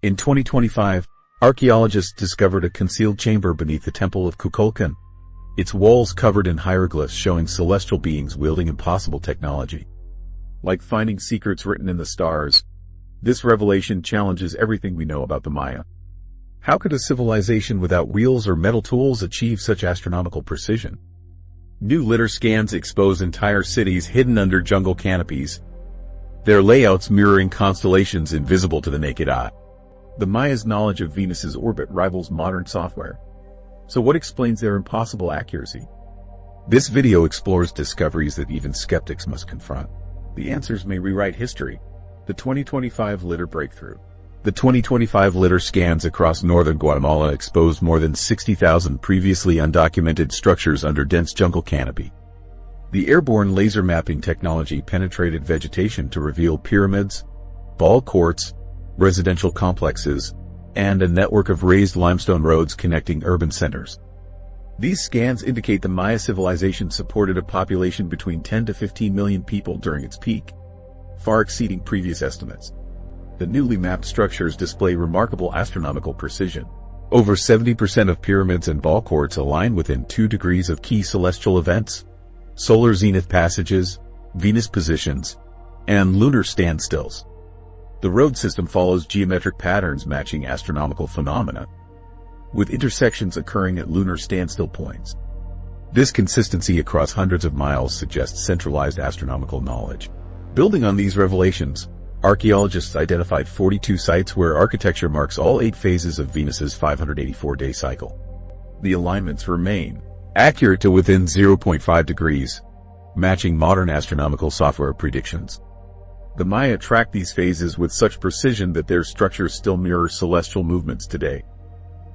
In 2025, archaeologists discovered a concealed chamber beneath the Temple of Kukulkan, its walls covered in hieroglyphs showing celestial beings wielding impossible technology. Like finding secrets written in the stars, this revelation challenges everything we know about the Maya. How could a civilization without wheels or metal tools achieve such astronomical precision? New LiDAR scans expose entire cities hidden under jungle canopies, their layouts mirroring constellations invisible to the naked eye. The Maya's knowledge of Venus's orbit rivals modern software. So what explains their impossible accuracy? This video explores discoveries that even skeptics must confront. The answers may rewrite history. The 2025 LiDAR breakthrough. The 2025 LiDAR scans across northern Guatemala exposed more than 60,000 previously undocumented structures under dense jungle canopy. The airborne laser mapping technology penetrated vegetation to reveal pyramids, ball courts, residential complexes, and a network of raised limestone roads connecting urban centers. These scans indicate the Maya civilization supported a population between 10 to 15 million people during its peak, far exceeding previous estimates. The newly mapped structures display remarkable astronomical precision. Over 70% of pyramids and ball courts align within 2 degrees of key celestial events: solar zenith passages, Venus positions, and lunar standstills. The road system follows geometric patterns matching astronomical phenomena, with intersections occurring at lunar standstill points. This consistency across hundreds of miles suggests centralized astronomical knowledge. Building on these revelations, archaeologists identified 42 sites where architecture marks all 8 phases of Venus's 584-day cycle. The alignments remain accurate to within 0.5 degrees, matching modern astronomical software predictions. The Maya tracked these phases with such precision that their structures still mirror celestial movements today.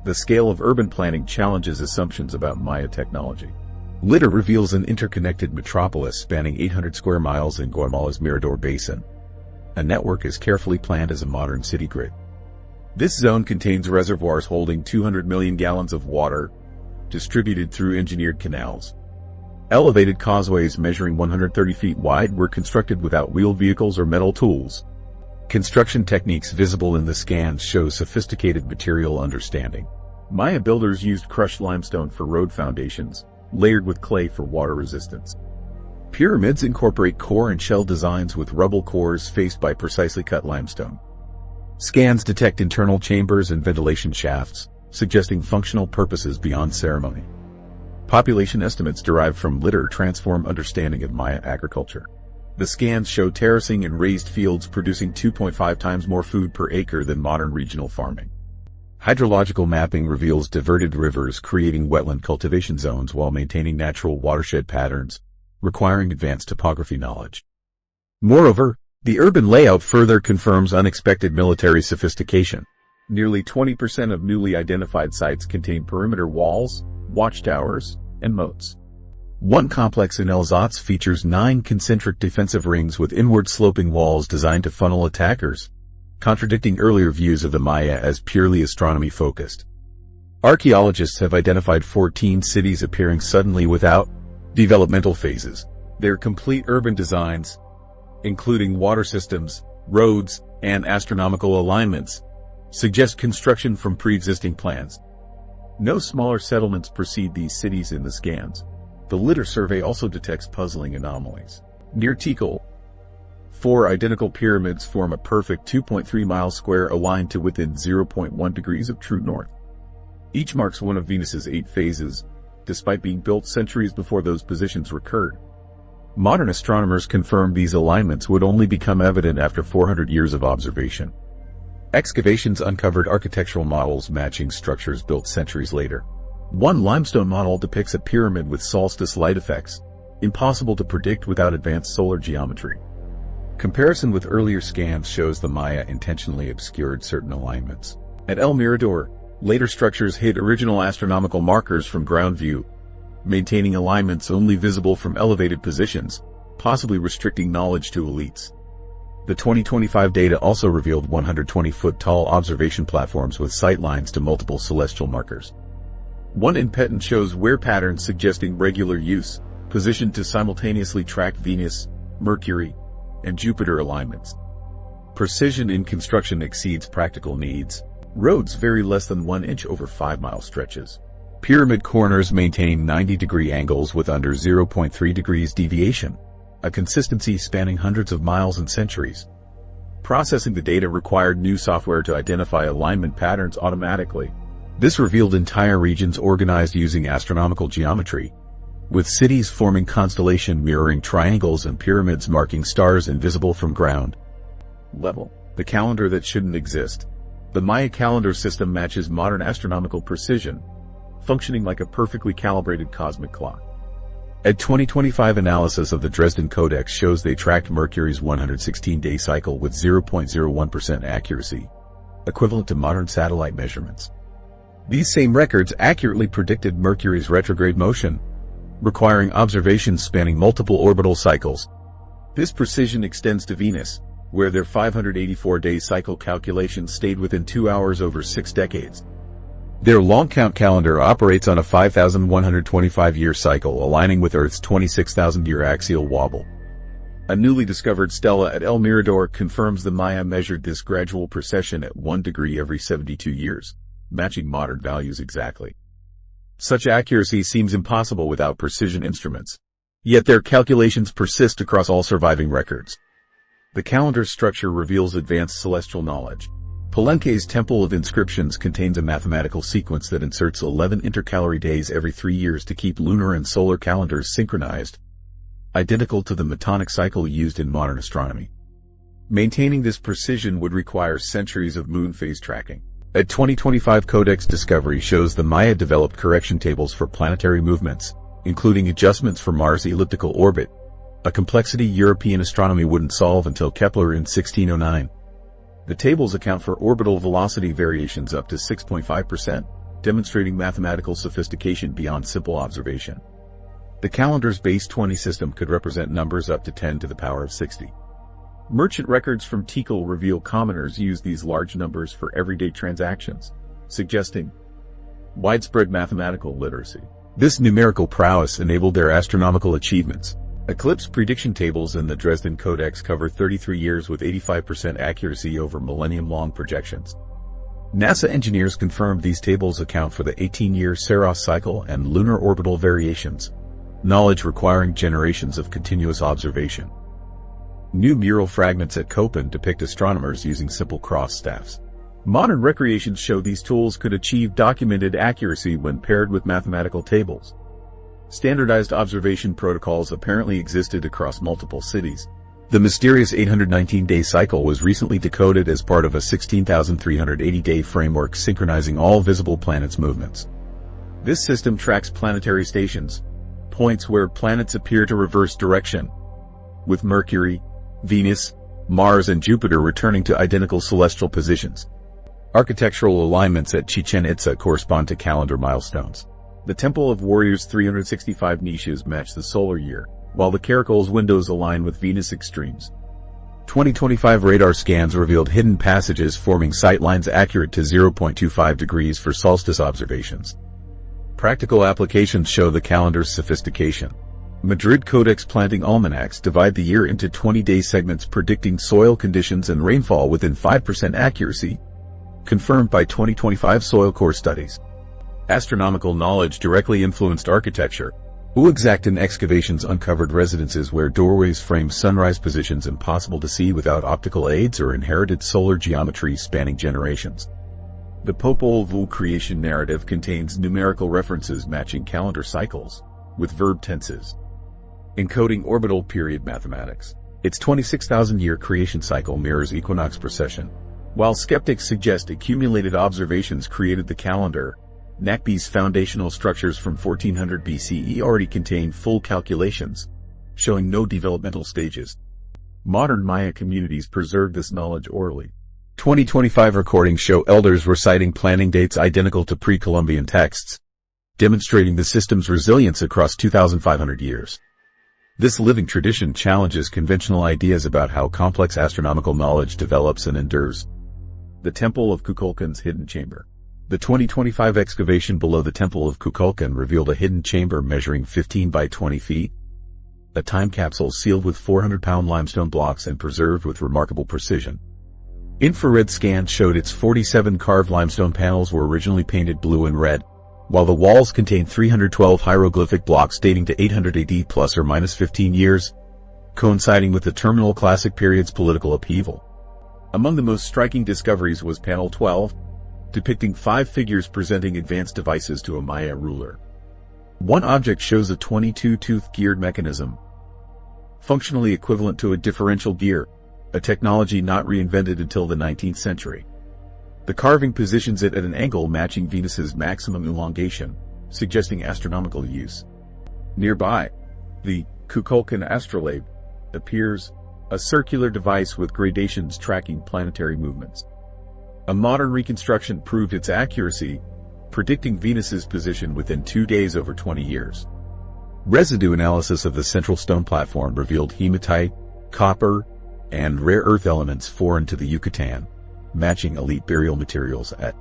The scale of urban planning challenges assumptions about Maya technology. LiDAR reveals an interconnected metropolis spanning 800 square miles in Guatemala's Mirador Basin. A network as carefully planned as a modern city grid. This zone contains reservoirs holding 200 million gallons of water, distributed through engineered canals. Elevated causeways measuring 130 feet wide were constructed without wheeled vehicles or metal tools. Construction techniques visible in the scans show sophisticated material understanding. Maya builders used crushed limestone for road foundations, layered with clay for water resistance. Pyramids incorporate core and shell designs with rubble cores faced by precisely cut limestone. Scans detect internal chambers and ventilation shafts, suggesting functional purposes beyond ceremony. Population estimates derived from LiDAR transform understanding of Maya agriculture. The scans show terracing and raised fields producing 2.5 times more food per acre than modern regional farming. Hydrological mapping reveals diverted rivers creating wetland cultivation zones while maintaining natural watershed patterns, requiring advanced topography knowledge. Moreover, the urban layout further confirms unexpected military sophistication. Nearly 20% of newly identified sites contain perimeter walls, watchtowers, and moats. One complex in El Zotz features 9 concentric defensive rings with inward-sloping walls designed to funnel attackers, contradicting earlier views of the Maya as purely astronomy-focused. Archaeologists have identified 14 cities appearing suddenly without developmental phases. Their complete urban designs, including water systems, roads, and astronomical alignments, suggest construction from pre-existing plans. No smaller settlements precede these cities in the scans. The LiDAR survey also detects puzzling anomalies. Near Tikal, 4 identical pyramids form a perfect 2.3 miles square aligned to within 0.1 degrees of true north. Each marks one of Venus's 8 phases, despite being built centuries before those positions recurred. Modern astronomers confirmed these alignments would only become evident after 400 years of observation. Excavations uncovered architectural models matching structures built centuries later. One limestone model depicts a pyramid with solstice light effects, impossible to predict without advanced solar geometry. Comparison with earlier scans shows the Maya intentionally obscured certain alignments. At El Mirador, later structures hid original astronomical markers from ground view, maintaining alignments only visible from elevated positions, possibly restricting knowledge to elites. The 2025 data also revealed 120-foot-tall observation platforms with sightlines to multiple celestial markers. One in Peton shows wear patterns suggesting regular use, positioned to simultaneously track Venus, Mercury, and Jupiter alignments. Precision in construction exceeds practical needs. Roads vary less than 1 inch over 5-mile stretches. Pyramid corners maintain 90-degree angles with under 0.3 degrees deviation, a consistency spanning hundreds of miles and centuries. Processing the data required new software to identify alignment patterns automatically. This revealed entire regions organized using astronomical geometry, with cities forming constellation mirroring triangles and pyramids marking stars invisible from ground level. The calendar that shouldn't exist. The Maya calendar system matches modern astronomical precision, functioning like a perfectly calibrated cosmic clock. A 2025 analysis of the Dresden Codex shows they tracked Mercury's 116-day cycle with 0.01% accuracy, equivalent to modern satellite measurements. These same records accurately predicted Mercury's retrograde motion, requiring observations spanning multiple orbital cycles. This precision extends to Venus, where their 584-day cycle calculations stayed within 2 hours over 6 decades. Their long count calendar operates on a 5,125-year cycle, aligning with Earth's 26,000-year axial wobble. A newly discovered stela at El Mirador confirms the Maya measured this gradual precession at 1 degree every 72 years, matching modern values exactly. Such accuracy seems impossible without precision instruments. Yet their calculations persist across all surviving records. The calendar structure reveals advanced celestial knowledge. Palenque's Temple of Inscriptions contains a mathematical sequence that inserts 11 intercalary days every 3 years to keep lunar and solar calendars synchronized, identical to the Metonic cycle used in modern astronomy. Maintaining this precision would require centuries of moon phase tracking. A 2025 Codex discovery shows the Maya developed correction tables for planetary movements, including adjustments for Mars' elliptical orbit, a complexity European astronomy wouldn't solve until Kepler in 1609. The tables account for orbital velocity variations up to 6.5%, demonstrating mathematical sophistication beyond simple observation. The calendar's base 20 system could represent numbers up to 10 to the power of 60. Merchant records from Tikal reveal commoners use these large numbers for everyday transactions, suggesting widespread mathematical literacy. This numerical prowess enabled their astronomical achievements. Eclipse prediction tables in the Dresden Codex cover 33 years with 85% accuracy over millennium-long projections. NASA engineers confirmed these tables account for the 18-year Saros cycle and lunar orbital variations, knowledge requiring generations of continuous observation. New mural fragments at Köppen depict astronomers using simple cross staffs. Modern recreations show these tools could achieve documented accuracy when paired with mathematical tables. Standardized observation protocols apparently existed across multiple cities. The mysterious 819-day cycle was recently decoded as part of a 16,380-day framework synchronizing all visible planets' movements. This system tracks planetary stations, points where planets appear to reverse direction, with Mercury, Venus, Mars, and Jupiter returning to identical celestial positions. Architectural alignments at Chichen Itza correspond to calendar milestones. The Temple of Warrior's 365 niches match the solar year, while the Caracol's windows align with Venus extremes. 2025 radar scans revealed hidden passages forming sightlines accurate to 0.25 degrees for solstice observations. Practical applications show the calendar's sophistication. Madrid Codex planting almanacs divide the year into 20-day segments predicting soil conditions and rainfall within 5% accuracy, confirmed by 2025 soil core studies. Astronomical knowledge directly influenced architecture. Exact excavations uncovered residences where doorways framed sunrise positions impossible to see without optical aids or inherited solar geometry spanning generations. The Popol Vuh creation narrative contains numerical references matching calendar cycles, with verb tenses, encoding orbital period mathematics. Its 26,000-year creation cycle mirrors equinox precession. While skeptics suggest accumulated observations created the calendar, Nakbi's foundational structures from 1400 BCE already contain full calculations, showing no developmental stages. Modern Maya communities preserve this knowledge orally. 2025 recordings show elders reciting planting dates identical to pre-Columbian texts, demonstrating the system's resilience across 2,500 years. This living tradition challenges conventional ideas about how complex astronomical knowledge develops and endures. The Temple of Kukulkan's hidden chamber. The 2025 excavation below the Temple of Kukulkan revealed a hidden chamber measuring 15 by 20 feet, a time capsule sealed with 400-pound limestone blocks and preserved with remarkable precision. Infrared scans showed its 47 carved limestone panels were originally painted blue and red, while the walls contained 312 hieroglyphic blocks dating to 800 AD plus or minus 15 years, coinciding with the terminal Classic period's political upheaval. Among the most striking discoveries was panel 12, depicting 5 figures presenting advanced devices to a Maya ruler. One object shows a 22-tooth geared mechanism, functionally equivalent to a differential gear, a technology not reinvented until the 19th century. The carving positions it at an angle matching Venus's maximum elongation, suggesting astronomical use. Nearby, the Kukulkan astrolabe appears, a circular device with gradations tracking planetary movements. A modern reconstruction proved its accuracy, predicting Venus's position within 2 days over 20 years. Residue analysis of the central stone platform revealed hematite, copper, and rare earth elements foreign to the Yucatan, matching elite burial materials at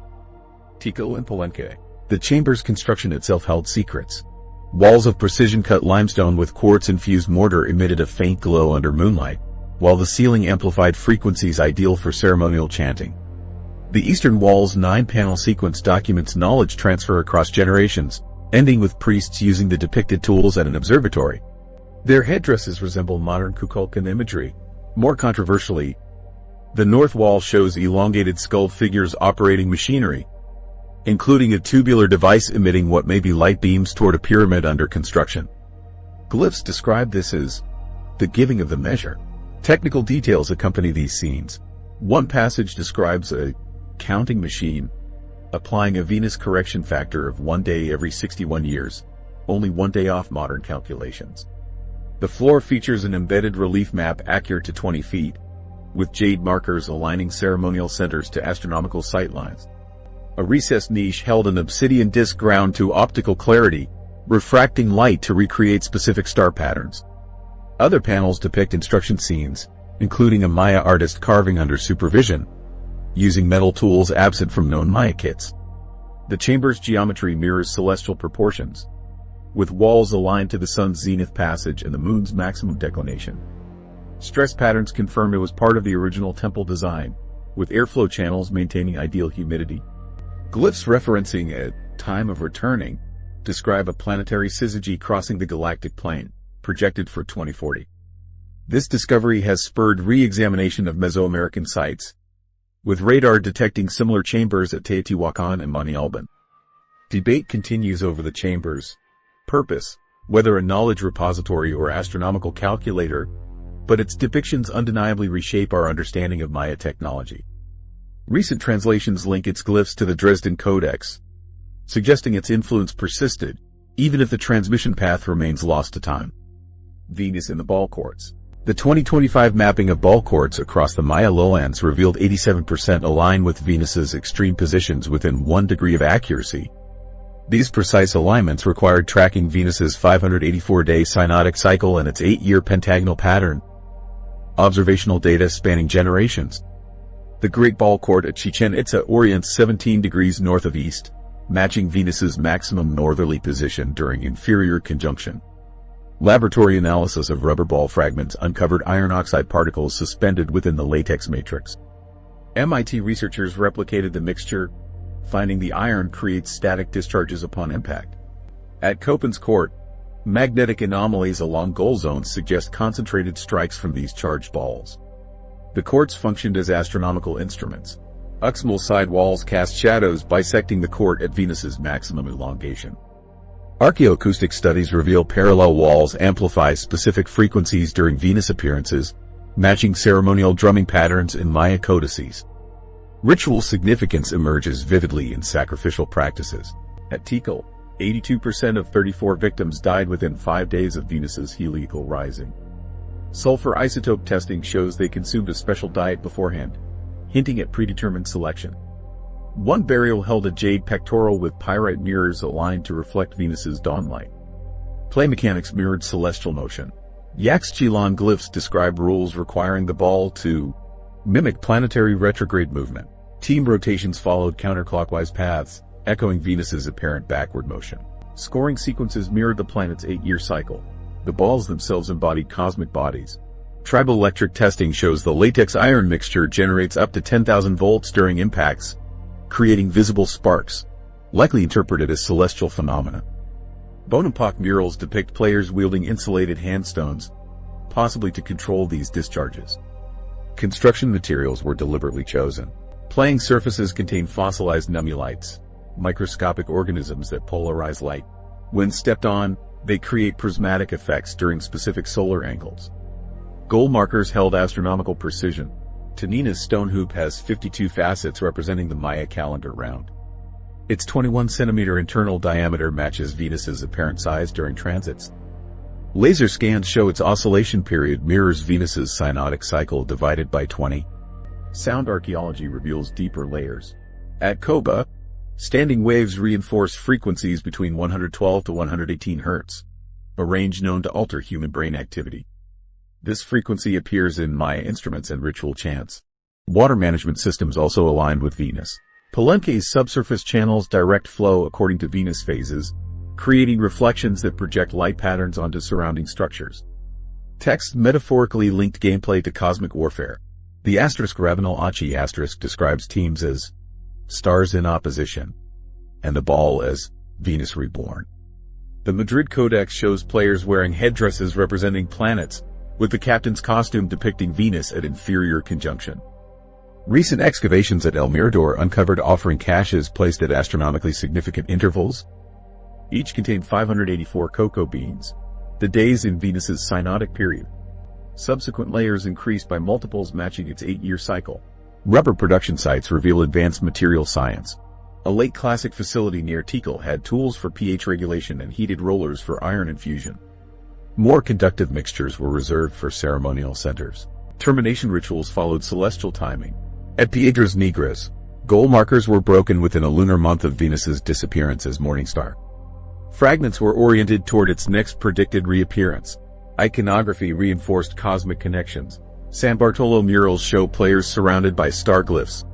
Tikal and Palenque. The chamber's construction itself held secrets. Walls of precision-cut limestone with quartz-infused mortar emitted a faint glow under moonlight, while the ceiling amplified frequencies ideal for ceremonial chanting. The eastern wall's 9-panel sequence documents knowledge transfer across generations, ending with priests using the depicted tools at an observatory. Their headdresses resemble modern Kukulkan imagery. More controversially, the north wall shows elongated skull figures operating machinery, including a tubular device emitting what may be light beams toward a pyramid under construction. Glyphs describe this as the giving of the measure. Technical details accompany these scenes. One passage describes a counting machine applying a Venus correction factor of 1 day every 61 years, only 1 day off modern calculations. The floor features an embedded relief map accurate to 20 feet, with jade markers aligning ceremonial centers to astronomical sightlines. A recessed niche held an obsidian disc ground to optical clarity, refracting light to recreate specific star patterns. Other panels depict instruction scenes, including a Maya artist carving under supervision, using metal tools absent from known Maya kits. The chamber's geometry mirrors celestial proportions, with walls aligned to the sun's zenith passage and the moon's maximum declination. Stress patterns confirm it was part of the original temple design, with airflow channels maintaining ideal humidity. Glyphs referencing a time of returning describe a planetary syzygy crossing the galactic plane, projected for 2040. This discovery has spurred re-examination of Mesoamerican sites, with radar detecting similar chambers at Teotihuacan and Monte. Debate continues over the chamber's purpose, whether a knowledge repository or astronomical calculator, but its depictions undeniably reshape our understanding of Maya technology. Recent translations link its glyphs to the Dresden Codex, suggesting its influence persisted, even if the transmission path remains lost to time. Venus in the ball courts. The 2025 mapping of ball courts across the Maya lowlands revealed 87% align with Venus's extreme positions within 1 degree of accuracy. These precise alignments required tracking Venus's 584-day synodic cycle and its 8-year pentagonal pattern. Observational data spanning generations. The Great Ball Court at Chichen Itza orients 17 degrees north of east, matching Venus's maximum northerly position during inferior conjunction. Laboratory analysis of rubber ball fragments uncovered iron oxide particles suspended within the latex matrix. MIT researchers replicated the mixture, finding the iron creates static discharges upon impact. At Köppen's court, magnetic anomalies along goal zones suggest concentrated strikes from these charged balls. The courts functioned as astronomical instruments. Uxmal side walls cast shadows bisecting the court at Venus's maximum elongation. Archaeoacoustic studies reveal parallel walls amplify specific frequencies during Venus appearances, matching ceremonial drumming patterns in Maya codices. Ritual significance emerges vividly in sacrificial practices. At Tikal, 82% of 34 victims died within 5 days of Venus's heliacal rising. Sulfur isotope testing shows they consumed a special diet beforehand, hinting at predetermined selection. One burial held a jade pectoral with pyrite mirrors aligned to reflect Venus's dawn light. Play mechanics mirrored celestial motion. Yaxchilan glyphs describe rules requiring the ball to mimic planetary retrograde movement. Team rotations followed counterclockwise paths, echoing Venus's apparent backward motion. Scoring sequences mirrored the planet's 8-year cycle. The balls themselves embodied cosmic bodies, Triboelectric testing shows the latex-iron mixture generates up to 10,000 volts during impacts, creating visible sparks, likely interpreted as celestial phenomena. Bone epoch murals depict players wielding insulated handstones, possibly to control these discharges. Construction materials were deliberately chosen. Playing surfaces contain fossilized nummulites, microscopic organisms that polarize light. When stepped on, they create prismatic effects during specific solar angles. Goal markers held astronomical precision. Tanina's stone hoop has 52 facets representing the Maya calendar round. Its 21-centimeter internal diameter matches Venus's apparent size during transits. Laser scans show its oscillation period mirrors Venus's synodic cycle divided by 20. Sound archaeology reveals deeper layers. At Koba, standing waves reinforce frequencies between 112 to 118 Hz, a range known to alter human brain activity. This frequency appears in Maya instruments and ritual chants. Water management systems also aligned with Venus. Palenque's subsurface channels direct flow according to Venus phases, creating reflections that project light patterns onto surrounding structures. Text metaphorically linked gameplay to cosmic warfare. The *Ravenel Achi * describes teams as stars in opposition, and the ball as Venus reborn. The Madrid Codex shows players wearing headdresses representing planets, with the captain's costume depicting Venus at inferior conjunction. Recent excavations at El Mirador uncovered offering caches placed at astronomically significant intervals. Each contained 584 cocoa beans, the days in Venus's synodic period. Subsequent layers increased by multiples matching its 8-year cycle. Rubber production sites reveal advanced material science. A late classic facility near Tikal had tools for pH regulation and heated rollers for iron infusion. More conductive mixtures were reserved for ceremonial centers. Termination rituals followed celestial timing. At Piedras Negras, goal markers were broken within a lunar month of Venus's disappearance as morning star. Fragments were oriented toward its next predicted reappearance. Iconography reinforced cosmic connections. San Bartolo murals show players surrounded by star glyphs,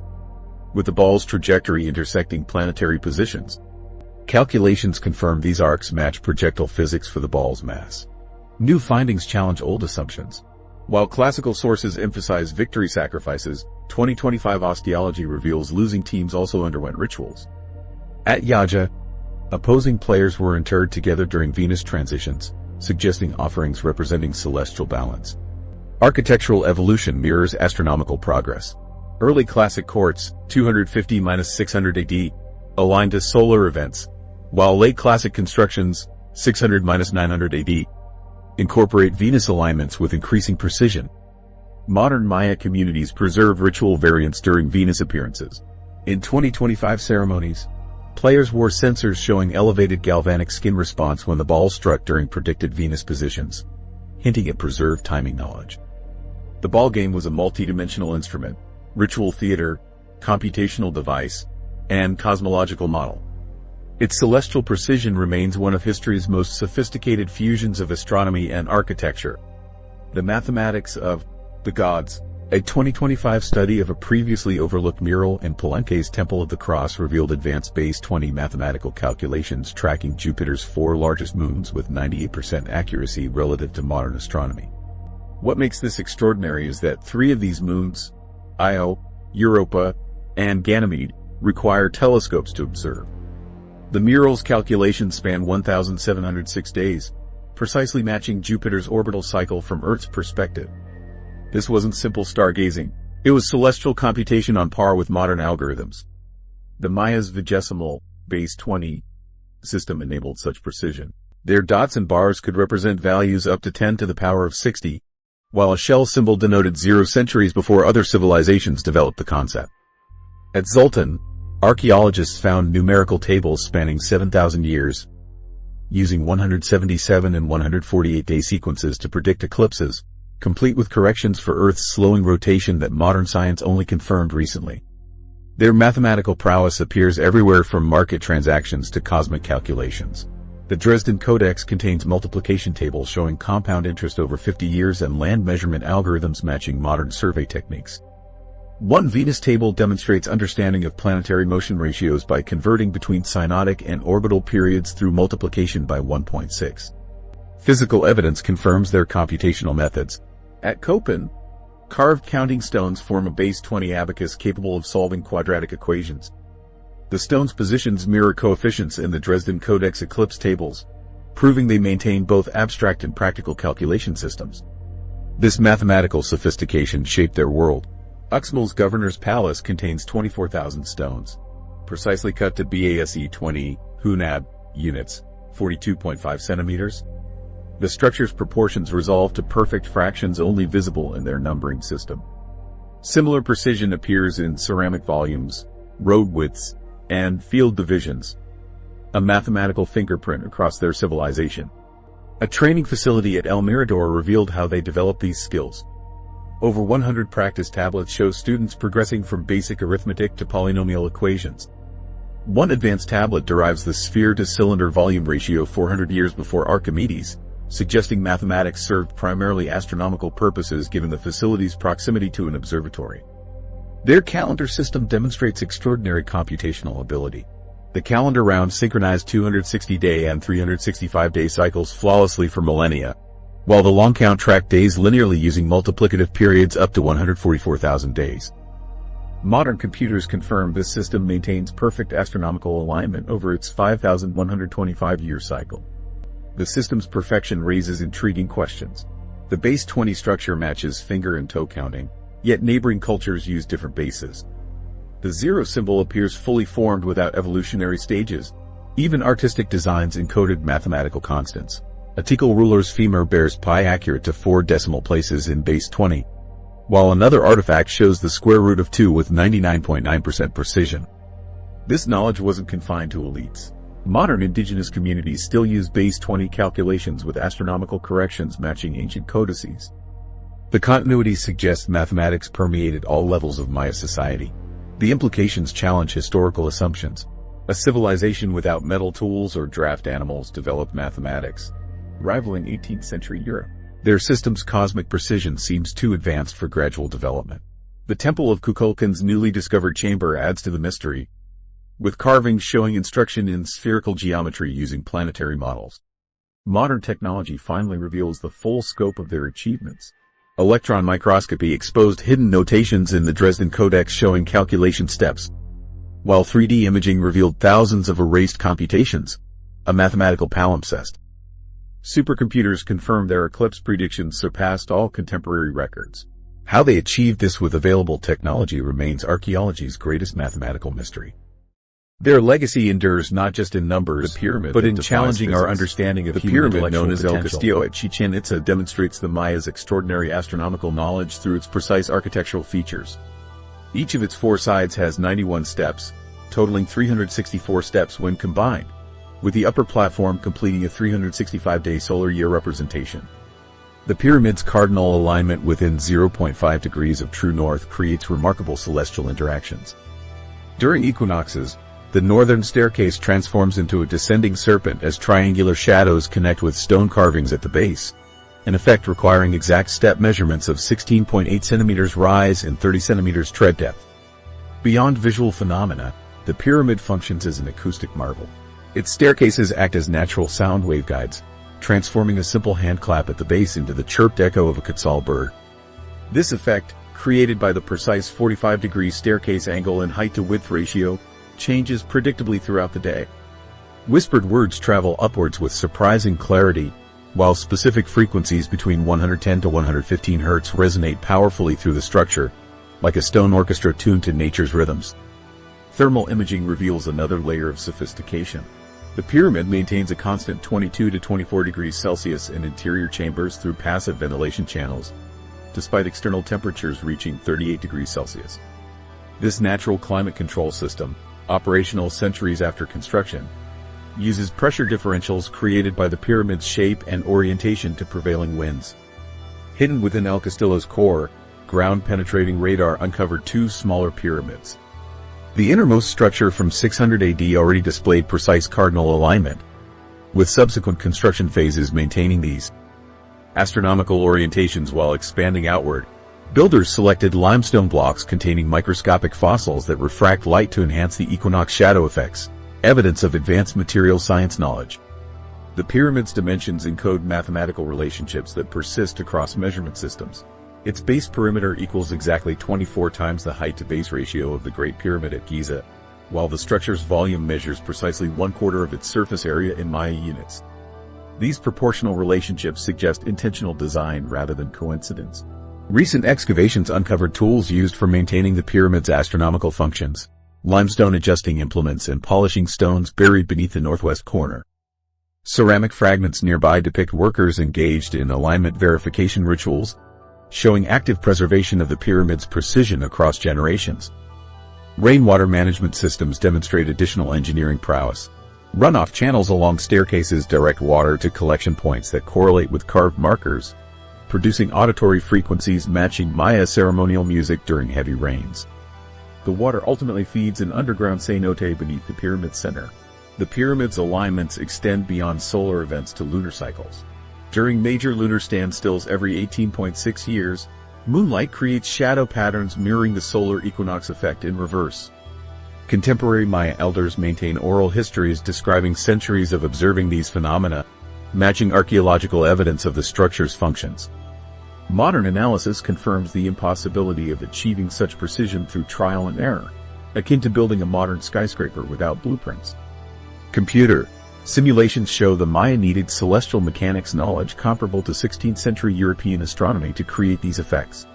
with the ball's trajectory intersecting planetary positions. Calculations confirm these arcs match projectile physics for the ball's mass. New findings challenge old assumptions. While classical sources emphasize victory sacrifices, 2025 osteology reveals losing teams also underwent rituals. At Yaja, opposing players were interred together during Venus transitions, suggesting offerings representing celestial balance. Architectural evolution mirrors astronomical progress. Early classic courts, 250–600 AD, aligned to solar events, while late classic constructions, 600–900 AD, incorporate Venus alignments with increasing precision. Modern Maya communities preserve ritual variants during Venus appearances. In 2025 ceremonies, players wore sensors showing elevated galvanic skin response when the ball struck during predicted Venus positions, hinting at preserved timing knowledge. The ball game was a multi-dimensional instrument, ritual theater, computational device, and cosmological model. Its celestial precision remains one of history's most sophisticated fusions of astronomy and architecture. The Mathematics of the Gods, a 2025 study of a previously overlooked mural in Palenque's Temple of the Cross revealed advanced base 20 mathematical calculations tracking Jupiter's 4 largest moons with 98% accuracy relative to modern astronomy. What makes this extraordinary is that 3 of these moons, Io, Europa, and Ganymede, require telescopes to observe. The mural's calculations span 1,706 days, precisely matching Jupiter's orbital cycle from Earth's perspective. This wasn't simple stargazing. It was celestial computation on par with modern algorithms. The Maya's vigesimal, base 20, system enabled such precision. Their dots and bars could represent values up to 10 to the power of 60, while a shell symbol denoted 0 centuries before other civilizations developed the concept. At Zoltan, archaeologists found numerical tables spanning 7,000 years, using 177 and 148-day sequences to predict eclipses, complete with corrections for Earth's slowing rotation that modern science only confirmed recently. Their mathematical prowess appears everywhere from market transactions to cosmic calculations. The Dresden Codex contains multiplication tables showing compound interest over 50 years and land measurement algorithms matching modern survey techniques. One Venus table demonstrates understanding of planetary motion ratios by converting between synodic and orbital periods through multiplication by 1.6. Physical evidence confirms their computational methods. At Köppen, carved counting stones form a base 20 abacus capable of solving quadratic equations. The stone's positions mirror coefficients in the Dresden Codex Eclipse tables, proving they maintain both abstract and practical calculation systems. This mathematical sophistication shaped their world. Uxmal's governor's palace contains 24,000 stones, precisely cut to BASE 20 Hunab units, 42.5 centimeters. The structure's proportions resolve to perfect fractions only visible in their numbering system. Similar precision appears in ceramic volumes, road widths, and field divisions, a mathematical fingerprint across their civilization. A training facility at El Mirador revealed how they developed these skills. Over 100 practice tablets show students progressing from basic arithmetic to polynomial equations. One advanced tablet derives the sphere-to-cylinder volume ratio 400 years before Archimedes, suggesting mathematics served primarily astronomical purposes given the facility's proximity to an observatory. Their calendar system demonstrates extraordinary computational ability. The calendar round synchronized 260-day and 365-day cycles flawlessly for millennia, while the long count tracked days linearly using multiplicative periods up to 144,000 days. Modern computers confirm this system maintains perfect astronomical alignment over its 5,125-year cycle. The system's perfection raises intriguing questions. The base 20 structure matches finger and toe counting, yet neighboring cultures use different bases. The zero symbol appears fully formed without evolutionary stages. Even artistic designs encoded mathematical constants. A Tikal ruler's femur bears pi accurate to 4 decimal places in base 20, while another artifact shows the square root of 2 with 99.9% precision. This knowledge wasn't confined to elites. Modern indigenous communities still use base 20 calculations with astronomical corrections matching ancient codices. The continuity suggests mathematics permeated all levels of Maya society. The implications challenge historical assumptions. A civilization without metal tools or draft animals developed mathematics, rivaling 18th century Europe. Their system's cosmic precision seems too advanced for gradual development. The Temple of Kukulkan's newly discovered chamber adds to the mystery, with carvings showing instruction in spherical geometry using planetary models. Modern technology finally reveals the full scope of their achievements. Electron microscopy exposed hidden notations in the Dresden Codex showing calculation steps, while 3D imaging revealed thousands of erased computations, a mathematical palimpsest. Supercomputers confirmed their eclipse predictions surpassed all contemporary records. How they achieved this with available technology remains archaeology's greatest mathematical mystery. Their legacy endures not just in numbers, but in challenging our understanding of the pyramid known as El Castillo at Chichen Itza demonstrates the Maya's extraordinary astronomical knowledge through its precise architectural features. Each of its 4 sides has 91 steps, totaling 364 steps when combined, with the upper platform completing a 365-day solar year representation. The pyramid's cardinal alignment within 0.5 degrees of true north creates remarkable celestial interactions. During equinoxes, the northern staircase transforms into a descending serpent as triangular shadows connect with stone carvings at the base, an effect requiring exact step measurements of 16.8 centimeters rise and 30 centimeters tread depth. Beyond visual phenomena, the pyramid functions as an acoustic marvel. Its staircases act as natural sound waveguides, transforming a simple hand clap at the base into the chirped echo of a Quetzal bird. This effect, created by the precise 45-degree staircase angle and height-to-width ratio, changes predictably throughout the day. Whispered words travel upwards with surprising clarity, while specific frequencies between 110 to 115 Hz resonate powerfully through the structure, like a stone orchestra tuned to nature's rhythms. Thermal imaging reveals another layer of sophistication. The pyramid maintains a constant 22 to 24 degrees Celsius in interior chambers through passive ventilation channels, despite external temperatures reaching 38 degrees Celsius. This natural climate control system, operational centuries after construction, uses pressure differentials created by the pyramid's shape and orientation to prevailing winds. Hidden within El Castillo's core, ground-penetrating radar uncovered 2 smaller pyramids. The innermost structure from 600 AD already displayed precise cardinal alignment, with subsequent construction phases maintaining these astronomical orientations while expanding outward. Builders selected limestone blocks containing microscopic fossils that refract light to enhance the equinox shadow effects, evidence of advanced material science knowledge. The pyramid's dimensions encode mathematical relationships that persist across measurement systems. Its base perimeter equals exactly 24 times the height-to-base ratio of the Great Pyramid at Giza, while the structure's volume measures precisely 1/4 of its surface area in Maya units. These proportional relationships suggest intentional design rather than coincidence. Recent excavations uncovered tools used for maintaining the pyramid's astronomical functions: limestone adjusting implements and polishing stones buried beneath the northwest corner. Ceramic fragments nearby depict workers engaged in alignment verification rituals, showing active preservation of the pyramid's precision across generations. Rainwater management systems demonstrate additional engineering prowess. Runoff channels along staircases direct water to collection points that correlate with carved markers, producing auditory frequencies matching Maya ceremonial music during heavy rains. The water ultimately feeds an underground cenote beneath the pyramid's center. The pyramid's alignments extend beyond solar events to lunar cycles. During major lunar standstills every 18.6 years, moonlight creates shadow patterns mirroring the solar equinox effect in reverse. Contemporary Maya elders maintain oral histories describing centuries of observing these phenomena, matching archaeological evidence of the structure's functions. Modern analysis confirms the impossibility of achieving such precision through trial and error, akin to building a modern skyscraper without blueprints. Computer simulations show the Maya needed celestial mechanics knowledge comparable to 16th century European astronomy to create these effects.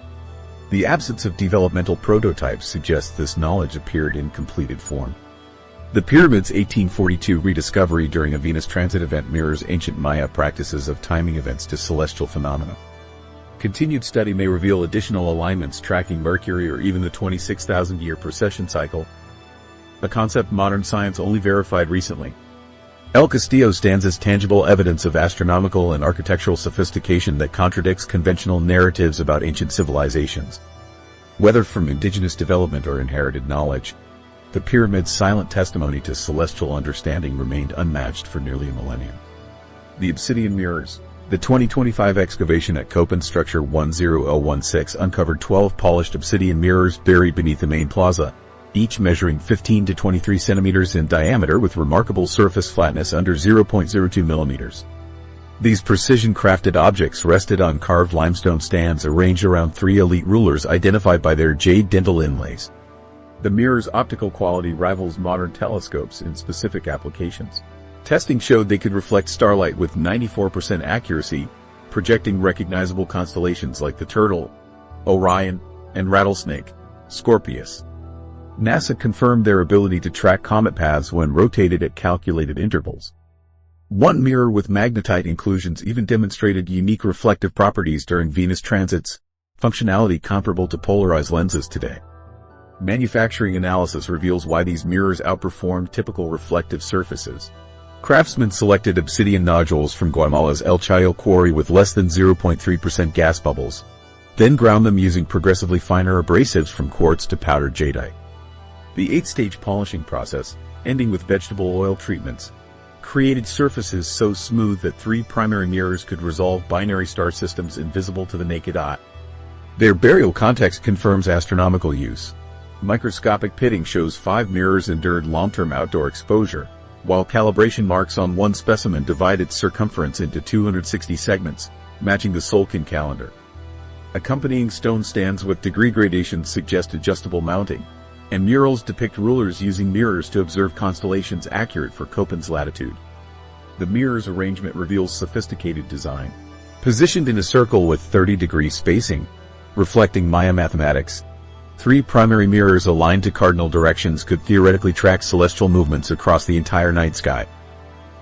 The absence of developmental prototypes suggests this knowledge appeared in completed form. The pyramid's 1842 rediscovery during a Venus transit event mirrors ancient Maya practices of timing events to celestial phenomena. Continued study may reveal additional alignments tracking Mercury or even the 26,000-year precession cycle, a concept modern science only verified recently. El Castillo stands as tangible evidence of astronomical and architectural sophistication that contradicts conventional narratives about ancient civilizations. Whether from indigenous development or inherited knowledge, the pyramid's silent testimony to celestial understanding remained unmatched for nearly a millennium. The Obsidian Mirrors. The 2025 excavation at Köppen Structure 10016 uncovered 12 polished obsidian mirrors buried beneath the main plaza, each measuring 15 to 23 centimeters in diameter with remarkable surface flatness under 0.02 millimeters. These precision-crafted objects rested on carved limestone stands arranged around 3 elite rulers identified by their jade dentil inlays. The mirror's optical quality rivals modern telescopes in specific applications. Testing showed they could reflect starlight with 94% accuracy, projecting recognizable constellations like the Turtle, Orion, and Rattlesnake, Scorpius. NASA confirmed their ability to track comet paths when rotated at calculated intervals. One mirror with magnetite inclusions even demonstrated unique reflective properties during Venus transits, functionality comparable to polarized lenses today. Manufacturing analysis reveals why these mirrors outperformed typical reflective surfaces. Craftsmen selected obsidian nodules from Guatemala's El Chayo quarry with less than 0.3% gas bubbles, then ground them using progressively finer abrasives from quartz to powdered jadeite. The 8-stage polishing process, ending with vegetable oil treatments, created surfaces so smooth that 3 primary mirrors could resolve binary star systems invisible to the naked eye. Their burial context confirms astronomical use. Microscopic pitting shows 5 mirrors endured long-term outdoor exposure, while calibration marks on one specimen divide its circumference into 260 segments, matching the Solkin calendar. Accompanying stone stands with degree gradations suggest adjustable mounting, and murals depict rulers using mirrors to observe constellations accurate for Köppen's latitude. The mirror's arrangement reveals sophisticated design. Positioned in a circle with 30-degree spacing, reflecting Maya mathematics, 3 primary mirrors aligned to cardinal directions could theoretically track celestial movements across the entire night sky.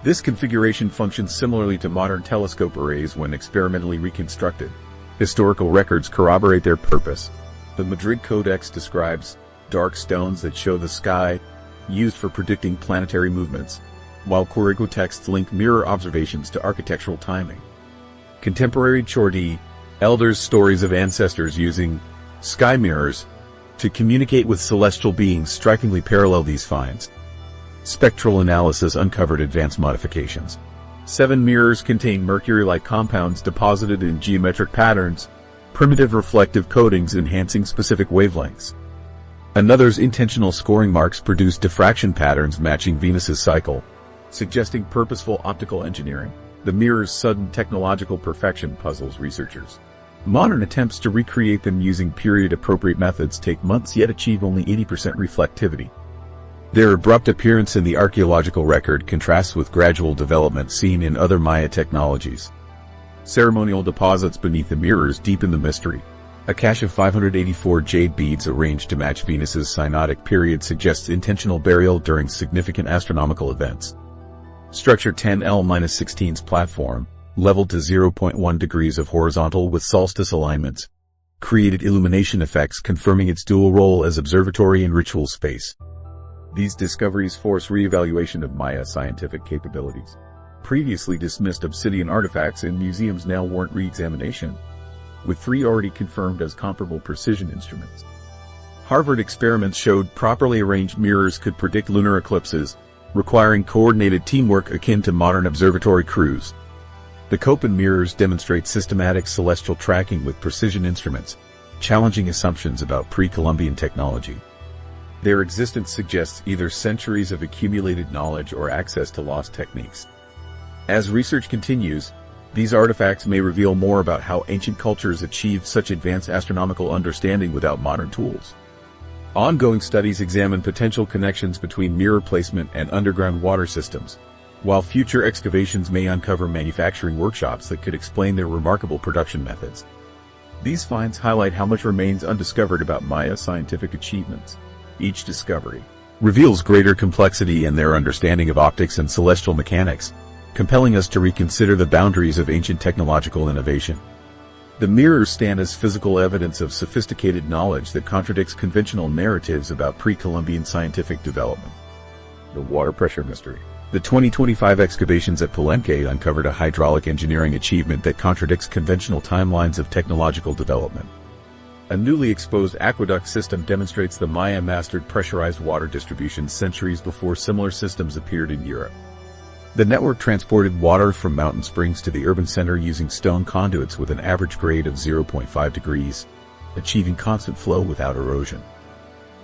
This configuration functions similarly to modern telescope arrays when experimentally reconstructed. Historical records corroborate their purpose. The Madrid Codex describes dark stones that show the sky, used for predicting planetary movements, while Quirigua texts link mirror observations to architectural timing. Contemporary Chordi elders stories of ancestors using sky mirrors to communicate with celestial beings strikingly parallel these finds. Spectral analysis uncovered advanced modifications. 7 mirrors contain mercury-like compounds deposited in geometric patterns, primitive reflective coatings enhancing specific wavelengths. Another's intentional scoring marks produced diffraction patterns matching Venus's cycle. suggesting purposeful optical engineering. The mirror's sudden technological perfection puzzles researchers. Modern attempts to recreate them using period-appropriate methods take months yet achieve only 80% reflectivity. Their abrupt appearance in the archaeological record contrasts with gradual development seen in other Maya technologies. Ceremonial deposits beneath the mirrors deepen the mystery. A cache of 584 jade beads arranged to match Venus's synodic period suggests intentional burial during significant astronomical events. Structure 10L-16's platform, leveled to 0.1 degrees of horizontal with solstice alignments, created illumination effects confirming its dual role as observatory and ritual space. These discoveries force re-evaluation of Maya scientific capabilities. Previously dismissed obsidian artifacts in museums now warrant re-examination, with 3 already confirmed as comparable precision instruments. Harvard experiments showed properly arranged mirrors could predict lunar eclipses, requiring coordinated teamwork akin to modern observatory crews. The Köppen mirrors demonstrate systematic celestial tracking with precision instruments, challenging assumptions about pre-Columbian technology. Their existence suggests either centuries of accumulated knowledge or access to lost techniques. As research continues, these artifacts may reveal more about how ancient cultures achieved such advanced astronomical understanding without modern tools. Ongoing studies examine potential connections between mirror placement and underground water systems, while future excavations may uncover manufacturing workshops that could explain their remarkable production methods. These finds highlight how much remains undiscovered about Maya scientific achievements. Each discovery reveals greater complexity in their understanding of optics and celestial mechanics, compelling us to reconsider the boundaries of ancient technological innovation. The mirrors stand as physical evidence of sophisticated knowledge that contradicts conventional narratives about pre-Columbian scientific development. The water pressure mystery. The 2025 excavations at Palenque uncovered a hydraulic engineering achievement that contradicts conventional timelines of technological development. A newly exposed aqueduct system demonstrates the Maya mastered pressurized water distribution centuries before similar systems appeared in Europe. The network transported water from mountain springs to the urban center using stone conduits with an average grade of 0.5 degrees, achieving constant flow without erosion.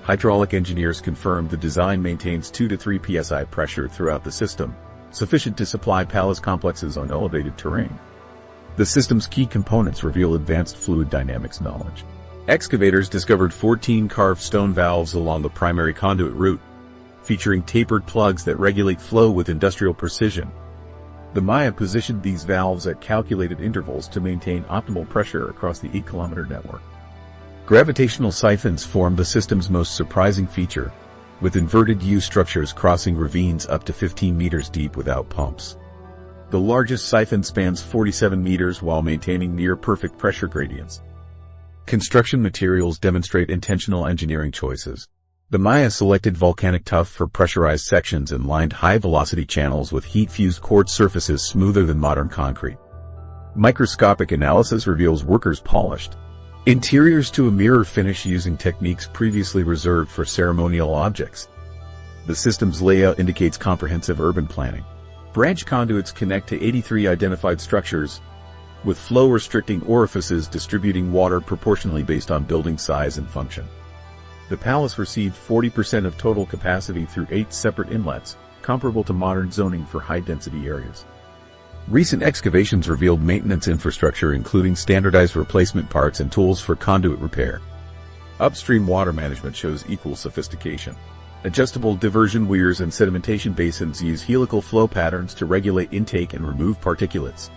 Hydraulic engineers confirmed the design maintains 2 to 3 psi pressure throughout the system, sufficient to supply palace complexes on elevated terrain. The system's key components reveal advanced fluid dynamics knowledge. Excavators discovered 14 carved stone valves along the primary conduit route, featuring tapered plugs that regulate flow with industrial precision. The Maya positioned these valves at calculated intervals to maintain optimal pressure across the 8-kilometer network. Gravitational siphons form the system's most surprising feature, with inverted U structures crossing ravines up to 15 meters deep without pumps. The largest siphon spans 47 meters while maintaining near-perfect pressure gradients. Construction materials demonstrate intentional engineering choices. The Maya selected volcanic tuff for pressurized sections and lined high-velocity channels with heat-fused quartz surfaces smoother than modern concrete. Microscopic analysis reveals workers polished interiors to a mirror finish using techniques previously reserved for ceremonial objects. The system's layout indicates comprehensive urban planning. Branch conduits connect to 83 identified structures, with flow-restricting orifices distributing water proportionally based on building size and function. The palace received 40% of total capacity through 8 separate inlets, comparable to modern zoning for high-density areas. Recent excavations revealed maintenance infrastructure including standardized replacement parts and tools for conduit repair. Upstream water management shows equal sophistication. Adjustable diversion weirs and sedimentation basins use helical flow patterns to regulate intake and remove particulates.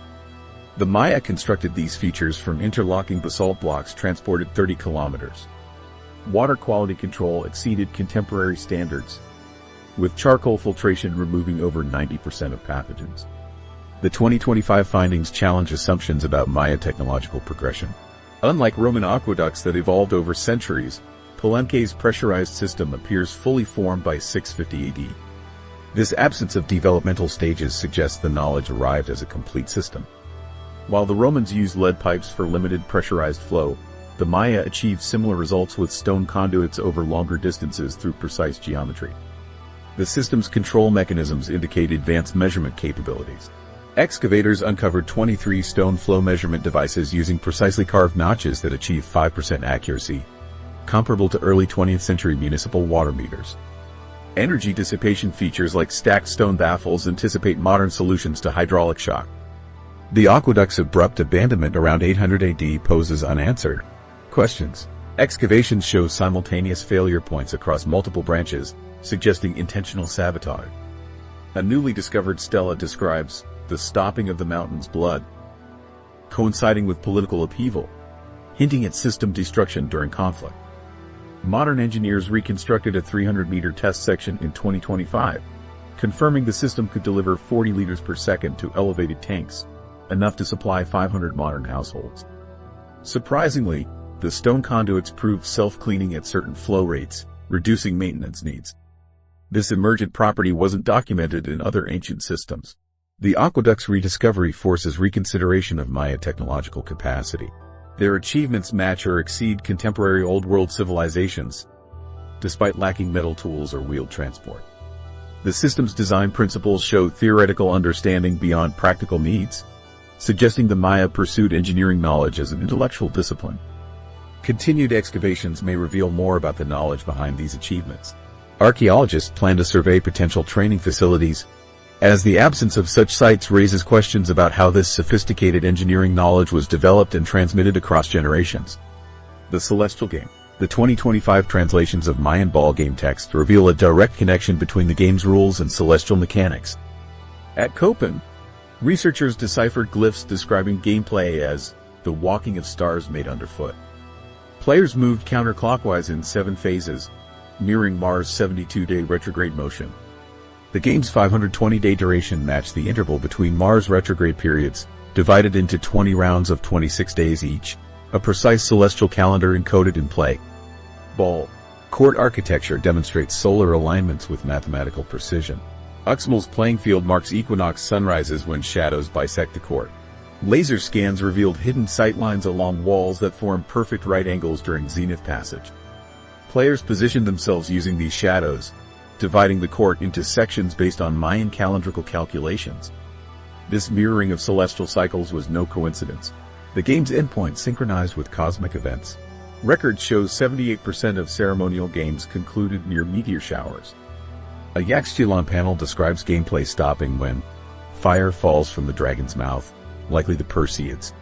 The Maya constructed these features from interlocking basalt blocks transported 30 kilometers. Water quality control exceeded contemporary standards, with charcoal filtration removing over 90% of pathogens. The 2025 findings challenge assumptions about Maya technological progression. Unlike Roman aqueducts that evolved over centuries, Palenque's pressurized system appears fully formed by 650 AD. This absence of developmental stages suggests the knowledge arrived as a complete system. While the Romans used lead pipes for limited pressurized flow, the Maya achieved similar results with stone conduits over longer distances through precise geometry. The system's control mechanisms indicate advanced measurement capabilities. Excavators uncovered 23 stone flow measurement devices using precisely carved notches that achieve 5% accuracy, comparable to early 20th century municipal water meters. Energy dissipation features like stacked stone baffles anticipate modern solutions to hydraulic shock. The aqueduct's abrupt abandonment around 800 AD poses unanswered questions. Excavations show simultaneous failure points across multiple branches, suggesting intentional sabotage. A newly discovered stela describes the stopping of the mountain's blood, coinciding with political upheaval, hinting at system destruction during conflict. Modern engineers reconstructed a 300-meter test section in 2025, confirming the system could deliver 40 liters per second to elevated tanks, enough to supply 500 modern households. Surprisingly, the stone conduits proved self-cleaning at certain flow rates, reducing maintenance needs. This emergent property wasn't documented in other ancient systems. The aqueduct's rediscovery forces reconsideration of Maya technological capacity. Their achievements match or exceed contemporary Old World civilizations, despite lacking metal tools or wheeled transport. The system's design principles show theoretical understanding beyond practical needs, suggesting the Maya pursued engineering knowledge as an intellectual discipline. Continued excavations may reveal more about the knowledge behind these achievements. Archaeologists plan to survey potential training facilities, as the absence of such sites raises questions about how this sophisticated engineering knowledge was developed and transmitted across generations. The Celestial Game. The 2025 translations of Mayan ball game text reveal a direct connection between the game's rules and celestial mechanics. At Copen, researchers deciphered glyphs describing gameplay as the walking of stars made underfoot. Players moved counterclockwise in 7 phases, mirroring Mars' 72-day retrograde motion. The game's 520-day duration matched the interval between Mars retrograde periods, divided into 20 rounds of 26 days each, a precise celestial calendar encoded in play. Ball court architecture demonstrates solar alignments with mathematical precision. Uxmal's playing field marks equinox sunrises when shadows bisect the court. Laser scans revealed hidden sightlines along walls that form perfect right angles during zenith passage. Players positioned themselves using these shadows, dividing the court into sections based on Mayan calendrical calculations. This mirroring of celestial cycles was no coincidence. The game's endpoint synchronized with cosmic events. Records show 78% of ceremonial games concluded near meteor showers. A Yaxchilon panel describes gameplay stopping when fire falls from the dragon's mouth, likely the Perseids.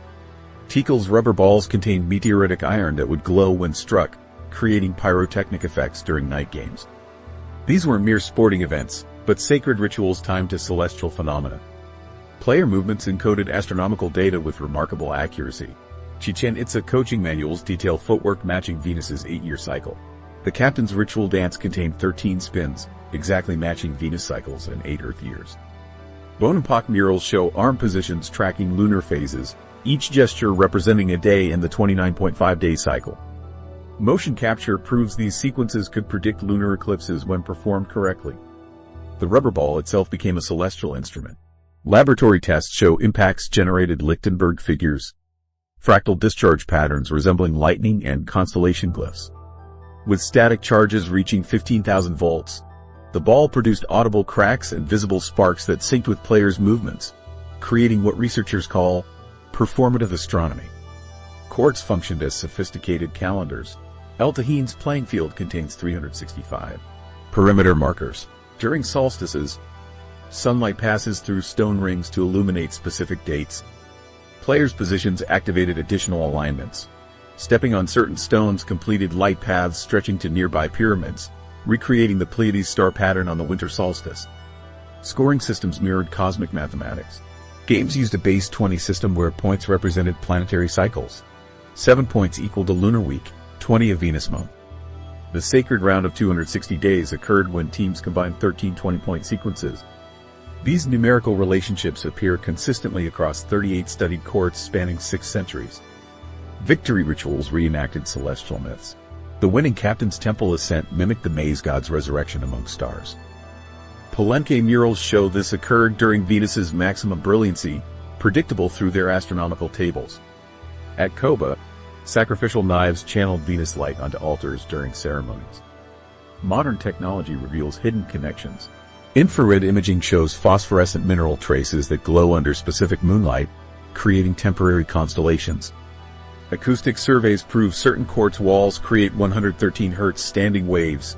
Tikal's rubber balls contained meteoritic iron that would glow when struck, creating pyrotechnic effects during night games. These were mere sporting events, but sacred rituals timed to celestial phenomena. Player movements encoded astronomical data with remarkable accuracy. Chichen Itza coaching manuals detail footwork matching Venus's 8-year cycle. The captain's ritual dance contained 13 spins, exactly matching Venus cycles and 8 Earth years. Bonaparte murals show arm positions tracking lunar phases, each gesture representing a day in the 29.5-day cycle. Motion capture proves these sequences could predict lunar eclipses when performed correctly. The rubber ball itself became a celestial instrument. Laboratory tests show impacts generated Lichtenberg figures, fractal discharge patterns resembling lightning and constellation glyphs. With static charges reaching 15,000 volts, the ball produced audible cracks and visible sparks that synced with players' movements, creating what researchers call performative astronomy. Courts functioned as sophisticated calendars. El Tahin's playing field contains 365 perimeter markers. During solstices, sunlight passes through stone rings to illuminate specific dates. Players' positions activated additional alignments. Stepping on certain stones completed light paths stretching to nearby pyramids, recreating the Pleiades star pattern on the winter solstice. Scoring systems mirrored cosmic mathematics. Games used a base 20 system where points represented planetary cycles. 7 points equaled a lunar week, 20 a Venus month. The sacred round of 260 days occurred when teams combined 13 20-point sequences. These numerical relationships appear consistently across 38 studied courts spanning 6 centuries. Victory rituals reenacted celestial myths. The winning captain's temple ascent mimicked the maize god's resurrection among stars. Palenque murals show this occurred during Venus's maximum brilliancy, predictable through their astronomical tables. At Koba, sacrificial knives channeled Venus light onto altars during ceremonies. Modern technology reveals hidden connections. Infrared imaging shows phosphorescent mineral traces that glow under specific moonlight, creating temporary constellations. Acoustic surveys prove certain quartz walls create 113 Hz standing waves,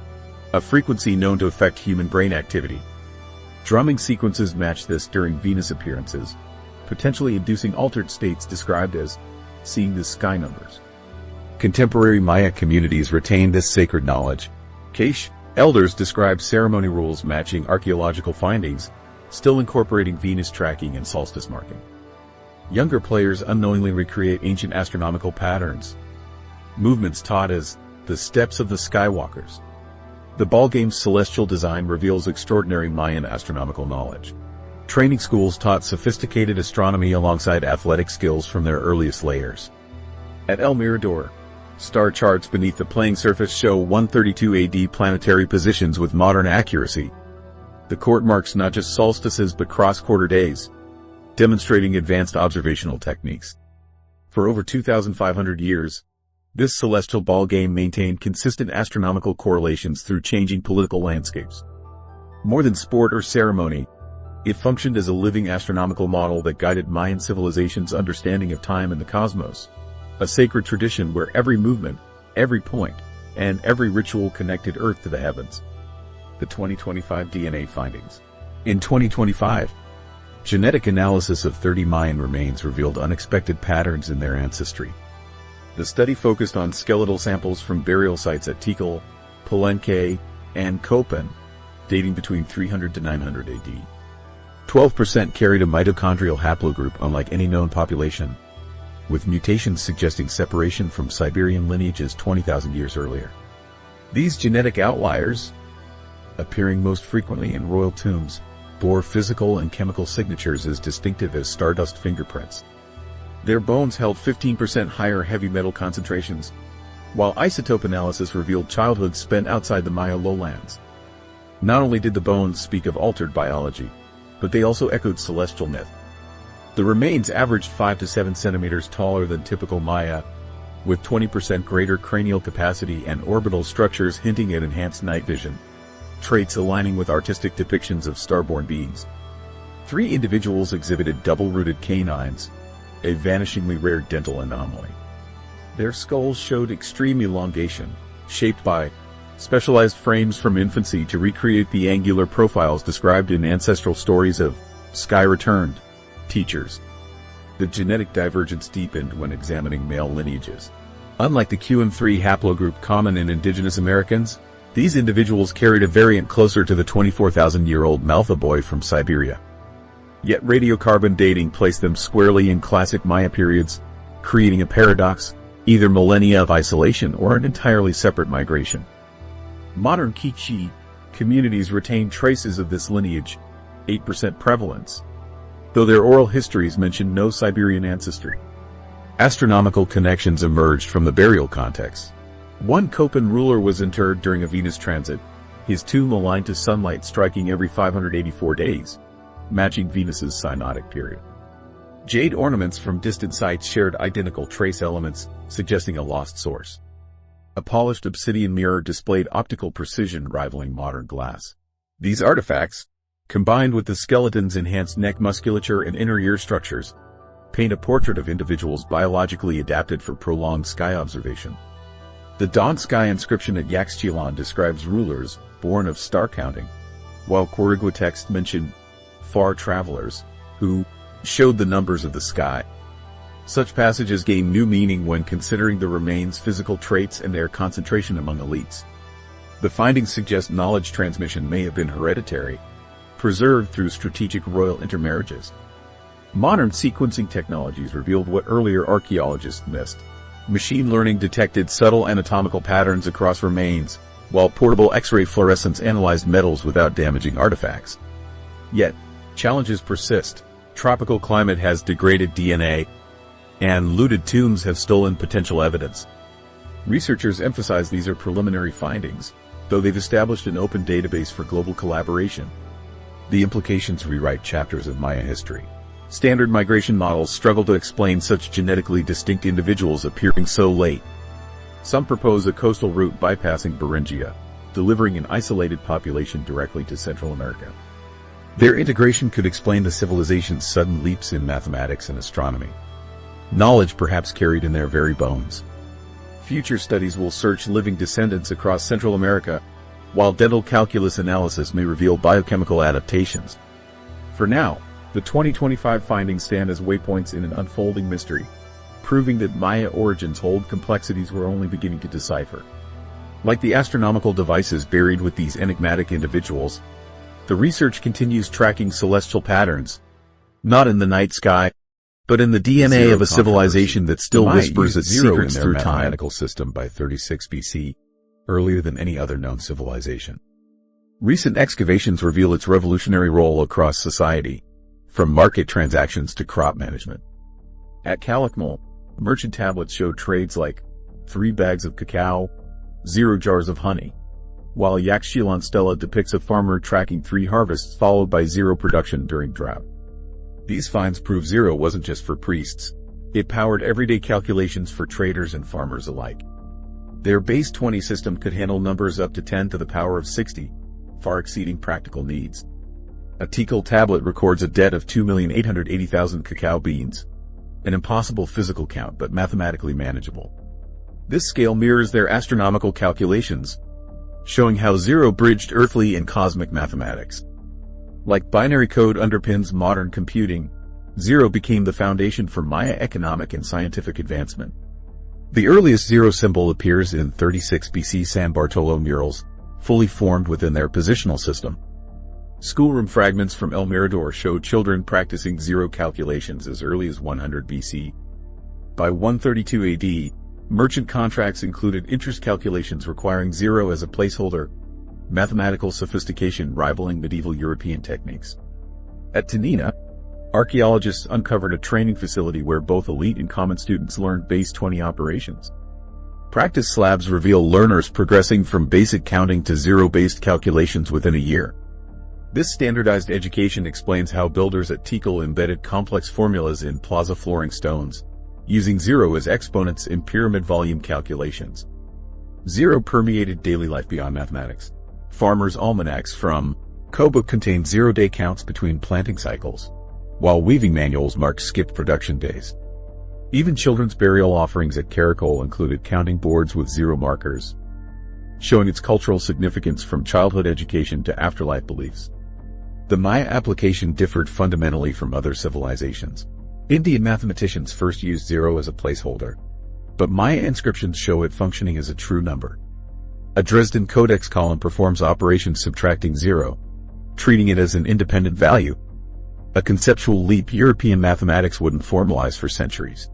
a frequency known to affect human brain activity. Drumming sequences match this during Venus appearances, potentially inducing altered states described as seeing the sky numbers. Contemporary Maya communities retain this sacred knowledge. Cache elders describe ceremony rules matching archaeological findings, still incorporating Venus tracking and solstice marking. Younger players unknowingly recreate ancient astronomical patterns, movements taught as the steps of the skywalkers. The ball game's celestial design reveals extraordinary Mayan astronomical knowledge. Training schools taught sophisticated astronomy alongside athletic skills from their earliest layers. At El Mirador, star charts beneath the playing surface show 132 AD planetary positions with modern accuracy. The court marks not just solstices but cross-quarter days, demonstrating advanced observational techniques. For over 2,500 years, this celestial ball game maintained consistent astronomical correlations through changing political landscapes. More than sport or ceremony, it functioned as a living astronomical model that guided Mayan civilization's understanding of time and the cosmos, a sacred tradition where every movement, every point, and every ritual connected Earth to the heavens. The 2025 DNA findings. In 2025, genetic analysis of 30 Mayan remains revealed unexpected patterns in their ancestry. The study focused on skeletal samples from burial sites at Tikal, Palenque, and Copan, dating between 300 to 900 AD. 12% carried a mitochondrial haplogroup unlike any known population, with mutations suggesting separation from Siberian lineages 20,000 years earlier. These genetic outliers, appearing most frequently in royal tombs, bore physical and chemical signatures as distinctive as stardust fingerprints. Their bones held 15% higher heavy metal concentrations, while isotope analysis revealed childhood spent outside the Maya lowlands. Not only did the bones speak of altered biology, but they also echoed celestial myth. The remains averaged 5 to 7 centimeters taller than typical Maya, with 20% greater cranial capacity and orbital structures hinting at enhanced night vision, traits aligning with artistic depictions of starborn beings. 3 individuals exhibited double-rooted canines, a vanishingly rare dental anomaly. Their skulls showed extreme elongation, shaped by specialized frames from infancy to recreate the angular profiles described in ancestral stories of sky returned teachers. The genetic divergence deepened when examining male lineages. Unlike the QM3 haplogroup common in indigenous Americans, these individuals carried a variant closer to the 24,000-year-old Maltha boy from Siberia. Yet radiocarbon dating placed them squarely in classic Maya periods, creating a paradox, either millennia of isolation or an entirely separate migration. Modern K'iche' communities retain traces of this lineage, 8% prevalence, though their oral histories mention no Siberian ancestry. Astronomical connections emerged from the burial context. One Copan ruler was interred during a Venus transit, his tomb aligned to sunlight striking every 584 days, matching Venus's synodic period. Jade ornaments from distant sites shared identical trace elements, suggesting a lost source. A polished obsidian mirror displayed optical precision rivaling modern glass. These artifacts, combined with the skeleton's enhanced neck musculature and inner ear structures, paint a portrait of individuals biologically adapted for prolonged sky observation. The dawn sky inscription at Yaxchilan describes rulers born of star counting, while Quirigua texts mention far travelers who showed the numbers of the sky. Such passages gain new meaning when considering the remains' physical traits and their concentration among elites. The findings suggest knowledge transmission may have been hereditary, preserved through strategic royal intermarriages. Modern sequencing technologies revealed what earlier archaeologists missed. Machine learning detected subtle anatomical patterns across remains, while portable X-ray fluorescence analyzed metals without damaging artifacts. Yet, challenges persist. Tropical climate has degraded DNA, and looted tombs have stolen potential evidence. Researchers emphasize these are preliminary findings, though they've established an open database for global collaboration. The implications rewrite chapters of Maya history. Standard migration models struggle to explain such genetically distinct individuals appearing so late. Some propose a coastal route bypassing Beringia, delivering an isolated population directly to Central America. Their integration could explain the civilization's sudden leaps in mathematics and astronomy. Knowledge perhaps carried in their very bones. Future studies will search living descendants across Central America, while dental calculus analysis may reveal biochemical adaptations. For now, the 2025 findings stand as waypoints in an unfolding mystery, proving that Maya origins hold complexities we're only beginning to decipher. Like the astronomical devices buried with these enigmatic individuals, the research continues tracking celestial patterns, not in the night sky, but in the DNA of a civilization that still whispers its secrets through time. Mathematical system by 36 BC, earlier than any other known civilization. Recent excavations reveal its revolutionary role across society, from market transactions to crop management. At Calakmul, merchant tablets show trades like 3 bags of cacao, 0 jars of honey, while Yaxchilan stela depicts a farmer tracking 3 harvests followed by 0 production during drought. These finds prove 0 wasn't just for priests. It powered everyday calculations for traders and farmers alike. Their base 20 system could handle numbers up to 10 to the power of 60, far exceeding practical needs. A Tikal tablet records a debt of 2,880,000 cacao beans, an impossible physical count but mathematically manageable. This scale mirrors their astronomical calculations, showing how 0 bridged earthly and cosmic mathematics. Like binary code underpins modern computing, 0 became the foundation for Maya economic and scientific advancement. The earliest 0 symbol appears in 36 BC San Bartolo murals, fully formed within their positional system. Schoolroom fragments from El Mirador show children practicing 0 calculations as early as 100 BC. By 132 AD, merchant contracts included interest calculations requiring 0 as a placeholder, mathematical sophistication rivaling medieval European techniques. At Tanina, archaeologists uncovered a training facility where both elite and common students learned base 20 operations. Practice slabs reveal learners progressing from basic counting to 0-based calculations within a year. This standardized education explains how builders at Tikal embedded complex formulas in plaza flooring stones, using 0 as exponents in pyramid volume calculations. 0 permeated daily life beyond mathematics. Farmers' almanacs from Kobo contain 0-day counts between planting cycles, while weaving manuals marked skipped production days. Even children's burial offerings at Karakol included counting boards with 0 markers, showing its cultural significance from childhood education to afterlife beliefs. The Maya application differed fundamentally from other civilizations. Indian mathematicians first used 0 as a placeholder, but Maya inscriptions show it functioning as a true number. A Dresden Codex column performs operations subtracting 0, treating it as an independent value, a conceptual leap European mathematics wouldn't formalize for centuries.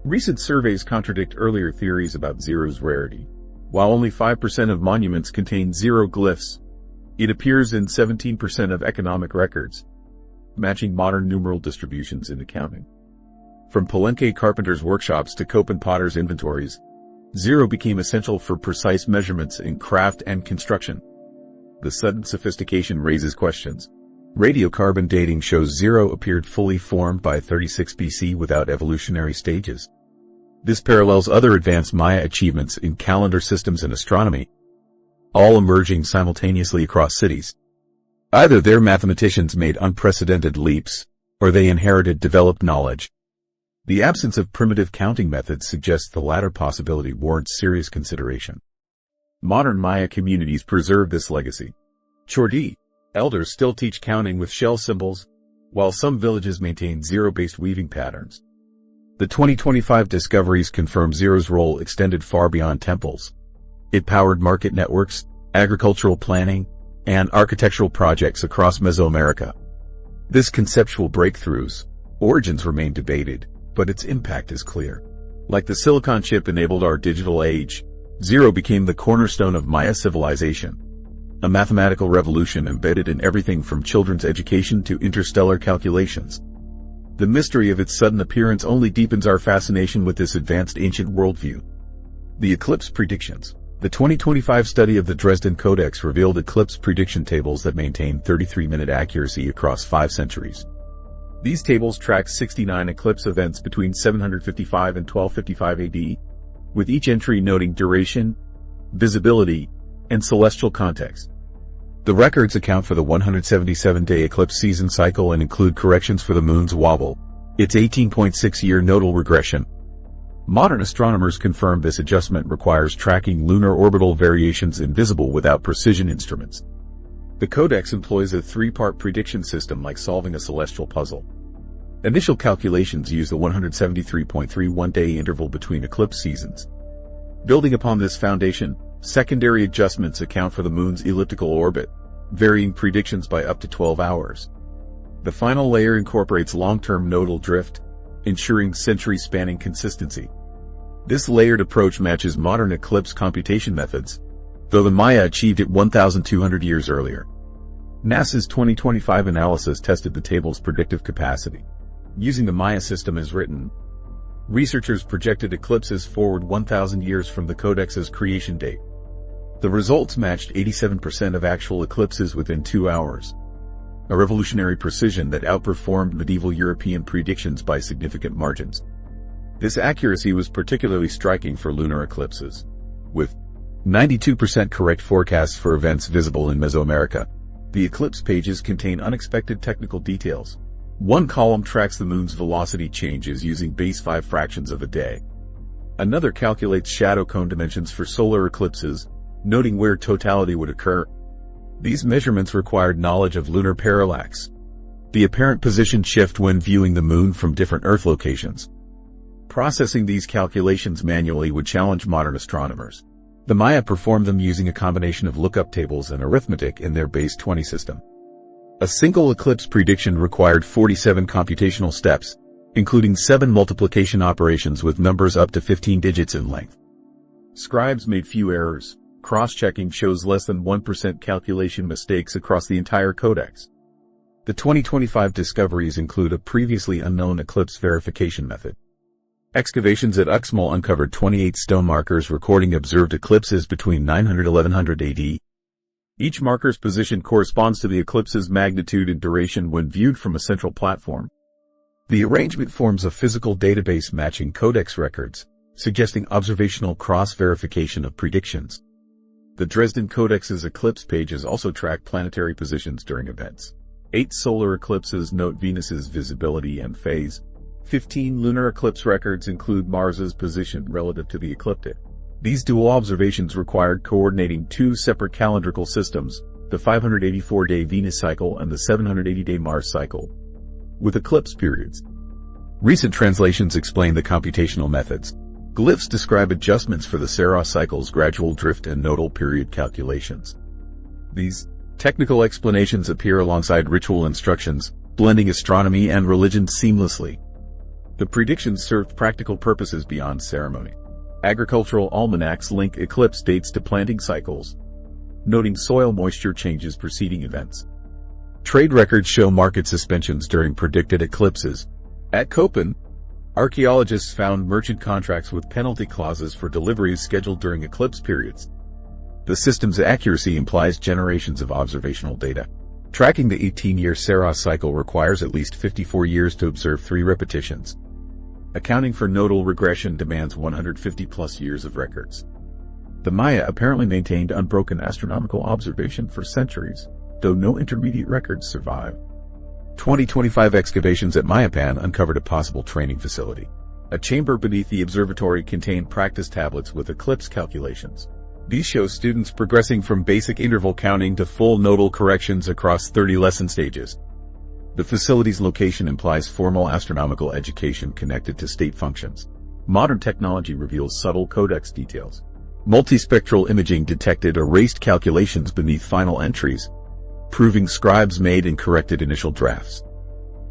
Recent surveys contradict earlier theories about 0's rarity. While only 5% of monuments contain 0 glyphs, it appears in 17% of economic records, matching modern numeral distributions in accounting. From Palenque carpenters' workshops to Copan potters' inventories, 0 became essential for precise measurements in craft and construction. The sudden sophistication raises questions. Radiocarbon dating shows 0 appeared fully formed by 36 BC without evolutionary stages. This parallels other advanced Maya achievements in calendar systems and astronomy, all emerging simultaneously across cities. Either their mathematicians made unprecedented leaps, or they inherited developed knowledge. The absence of primitive counting methods suggests the latter possibility warrants serious consideration. Modern Maya communities preserve this legacy. Chordi, elders still teach counting with shell symbols, while some villages maintain 0-based weaving patterns. The 2025 discoveries confirm 0's role extended far beyond temples. It powered market networks, agricultural planning, and architectural projects across Mesoamerica. This conceptual breakthrough's origins remain debated, but its impact is clear. Like the silicon chip enabled our digital age, 0 became the cornerstone of Maya civilization, a mathematical revolution embedded in everything from children's education to interstellar calculations. The mystery of its sudden appearance only deepens our fascination with this advanced ancient worldview. The Eclipse predictions. The 2025 study of the Dresden Codex revealed eclipse prediction tables that maintain 33-minute accuracy across 5 centuries. These tables track 69 eclipse events between 755 and 1255 AD, with each entry noting duration, visibility, and celestial context. The records account for the 177-day eclipse season cycle and include corrections for the moon's wobble, its 18.6-year nodal regression, Modern astronomers confirm this adjustment requires tracking lunar orbital variations invisible without precision instruments. The codex employs a three-part prediction system like solving a celestial puzzle. Initial calculations use the 173.31-day interval between eclipse seasons. Building upon this foundation, secondary adjustments account for the moon's elliptical orbit, varying predictions by up to 12 hours. The final layer incorporates long-term nodal drift, ensuring century-spanning consistency. This layered approach matches modern eclipse computation methods, though the Maya achieved it 1,200 years earlier. NASA's 2025 analysis tested the table's predictive capacity. Using the Maya system as written, researchers projected eclipses forward 1,000 years from the codex's creation date. The results matched 87% of actual eclipses within 2 hours, a revolutionary precision that outperformed medieval European predictions by significant margins. This accuracy was particularly striking for lunar eclipses, with 92% correct forecasts for events visible in Mesoamerica. The eclipse pages contain unexpected technical details. One column tracks the moon's velocity changes using base 5 fractions of a day. Another calculates shadow cone dimensions for solar eclipses, noting where totality would occur. These measurements required knowledge of lunar parallax, the apparent position shift when viewing the moon from different Earth locations. Processing these calculations manually would challenge modern astronomers. The Maya performed them using a combination of lookup tables and arithmetic in their base 20 system. A single eclipse prediction required 47 computational steps, including 7 multiplication operations with numbers up to 15 digits in length. Scribes made few errors. Cross-checking shows less than 1% calculation mistakes across the entire codex. The 2025 discoveries include a previously unknown eclipse verification method. Excavations at Uxmal uncovered 28 stone markers recording observed eclipses between 900 and 1100 AD. Each marker's position corresponds to the eclipse's magnitude and duration when viewed from a central platform. The arrangement forms a physical database matching codex records, suggesting observational cross-verification of predictions. The Dresden Codex's eclipse pages also track planetary positions during events. 8 solar eclipses note Venus's visibility and phase. 15 lunar eclipse records include Mars's position relative to the ecliptic. These dual observations required coordinating 2 separate calendrical systems, the 584-day Venus cycle and the 780-day Mars cycle, with eclipse periods. Recent translations explain the computational methods. Glyphs describe adjustments for the Saros cycle's gradual drift and nodal period calculations. These technical explanations appear alongside ritual instructions, blending astronomy and religion seamlessly. The predictions served practical purposes beyond ceremony. Agricultural almanacs link eclipse dates to planting cycles, noting soil moisture changes preceding events. Trade records show market suspensions during predicted eclipses. At Köppen, archaeologists found merchant contracts with penalty clauses for deliveries scheduled during eclipse periods. The system's accuracy implies generations of observational data. Tracking the 18-year Saros cycle requires at least 54 years to observe 3 repetitions. Accounting for nodal regression demands 150-plus years of records. The Maya apparently maintained unbroken astronomical observation for centuries, though no intermediate records survive. 2025 excavations at Mayapan uncovered a possible training facility. A chamber beneath the observatory contained practice tablets with eclipse calculations. These show students progressing from basic interval counting to full nodal corrections across 30 lesson stages. The facility's location implies formal astronomical education connected to state functions. Modern technology reveals subtle codex details. Multispectral imaging detected erased calculations beneath final entries, proving scribes made and corrected initial drafts.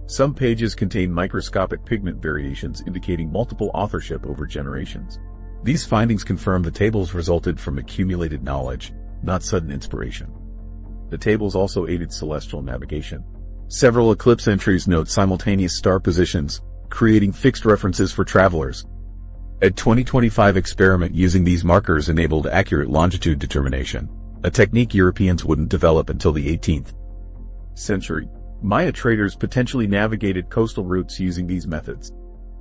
Some pages contain microscopic pigment variations indicating multiple authorship over generations. These findings confirm the tables resulted from accumulated knowledge, not sudden inspiration. The tables also aided celestial navigation. Several eclipse entries note simultaneous star positions, creating fixed references for travelers. A 2025 experiment using these markers enabled accurate longitude determination, a technique Europeans wouldn't develop until the 18th century. Maya traders potentially navigated coastal routes using these methods.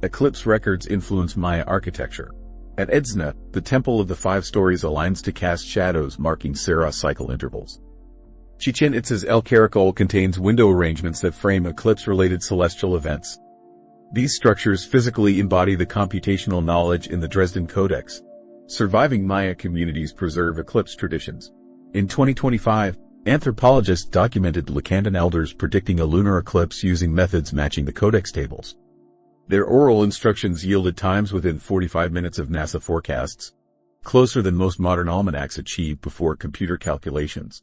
Eclipse records influence Maya architecture. At Edzna, the Temple of the 5 Stories aligns to cast shadows marking Saros cycle intervals. Chichen Itza's El Caracol contains window arrangements that frame eclipse-related celestial events. These structures physically embody the computational knowledge in the Dresden Codex. Surviving Maya communities preserve Eclipse traditions. In 2025, anthropologists documented Lacandan elders predicting a lunar eclipse using methods matching the Codex tables. Their oral instructions yielded times within 45 minutes of NASA forecasts, closer than most modern almanacs achieved before computer calculations.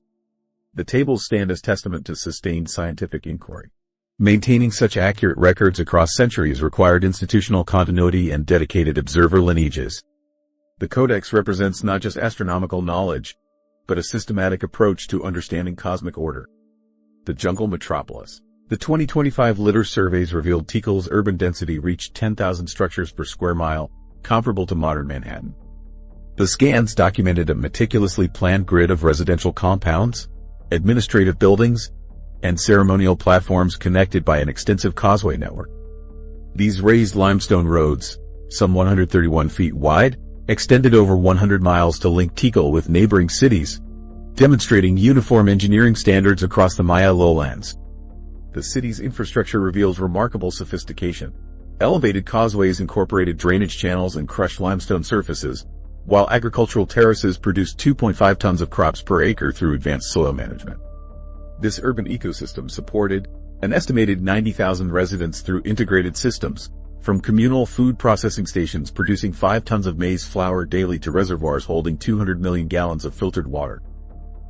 The tables stand as testament to sustained scientific inquiry. Maintaining such accurate records across centuries required institutional continuity and dedicated observer lineages. The Codex represents not just astronomical knowledge, but a systematic approach to understanding cosmic order. The jungle metropolis. The 2025 LiDAR surveys revealed Tikal's urban density reached 10,000 structures per square mile, comparable to modern Manhattan. The scans documented a meticulously planned grid of residential compounds, administrative buildings, and ceremonial platforms connected by an extensive causeway network. These raised limestone roads, some 131 feet wide, extended over 100 miles to link Tikal with neighboring cities, demonstrating uniform engineering standards across the Maya lowlands. The city's infrastructure reveals remarkable sophistication. Elevated causeways incorporated drainage channels and crushed limestone surfaces, while agricultural terraces produced 2.5 tons of crops per acre through advanced soil management. This urban ecosystem supported an estimated 90,000 residents through integrated systems, from communal food processing stations producing 5 tons of maize flour daily to reservoirs holding 200 million gallons of filtered water.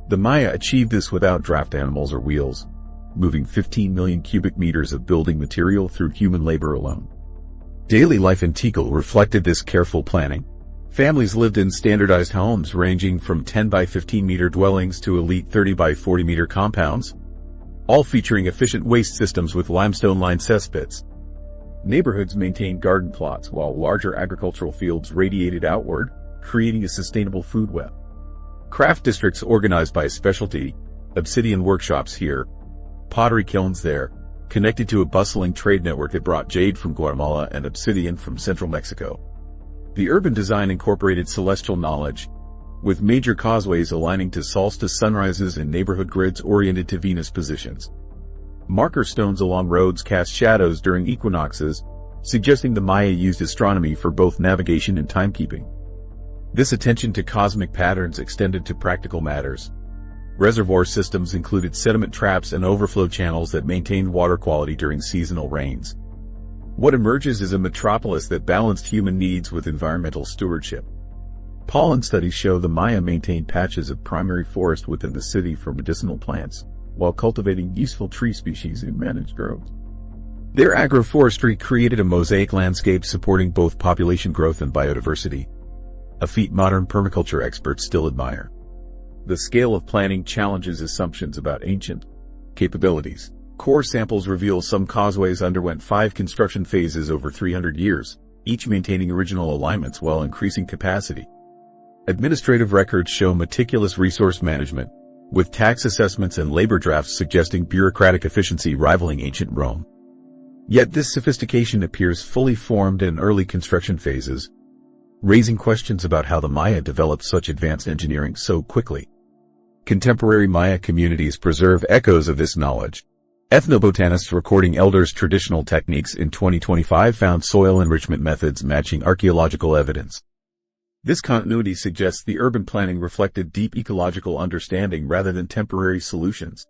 The Maya achieved this without draft animals or wheels, moving 15 million cubic meters of building material through human labor alone. Daily life in Tikal reflected this careful planning. Families lived in standardized homes ranging from 10 by 15 meter dwellings to elite 30 by 40 meter compounds, all featuring efficient waste systems with limestone-lined cesspits. Neighborhoods maintained garden plots while larger agricultural fields radiated outward, creating a sustainable food web. Craft districts organized by specialty, Obsidian workshops here, pottery kilns there, connected to a bustling trade network that brought jade from Guatemala and obsidian from central Mexico. The urban design incorporated celestial knowledge, with major causeways aligning to solstice sunrises and neighborhood grids oriented to Venus positions. Marker stones along roads cast shadows during equinoxes, suggesting the Maya used astronomy for both navigation and timekeeping. This attention to cosmic patterns extended to practical matters. Reservoir systems included sediment traps and overflow channels that maintained water quality during seasonal rains. What emerges is a metropolis that balanced human needs with environmental stewardship. Pollen studies show the Maya maintained patches of primary forest within the city for medicinal plants, while cultivating useful tree species in managed groves. Their agroforestry created a mosaic landscape supporting both population growth and biodiversity, a feat modern permaculture experts still admire. The scale of planning challenges assumptions about ancient capabilities. Core samples reveal some causeways underwent 5 construction phases over 300 years, each maintaining original alignments while increasing capacity. Administrative records show meticulous resource management, with tax assessments and labor drafts suggesting bureaucratic efficiency rivaling ancient Rome. Yet this sophistication appears fully formed in early construction phases, raising questions about how the Maya developed such advanced engineering so quickly. Contemporary Maya communities preserve echoes of this knowledge. Ethnobotanists recording elders' traditional techniques in 2025 found soil enrichment methods matching archaeological evidence. This continuity suggests the urban planning reflected deep ecological understanding rather than temporary solutions.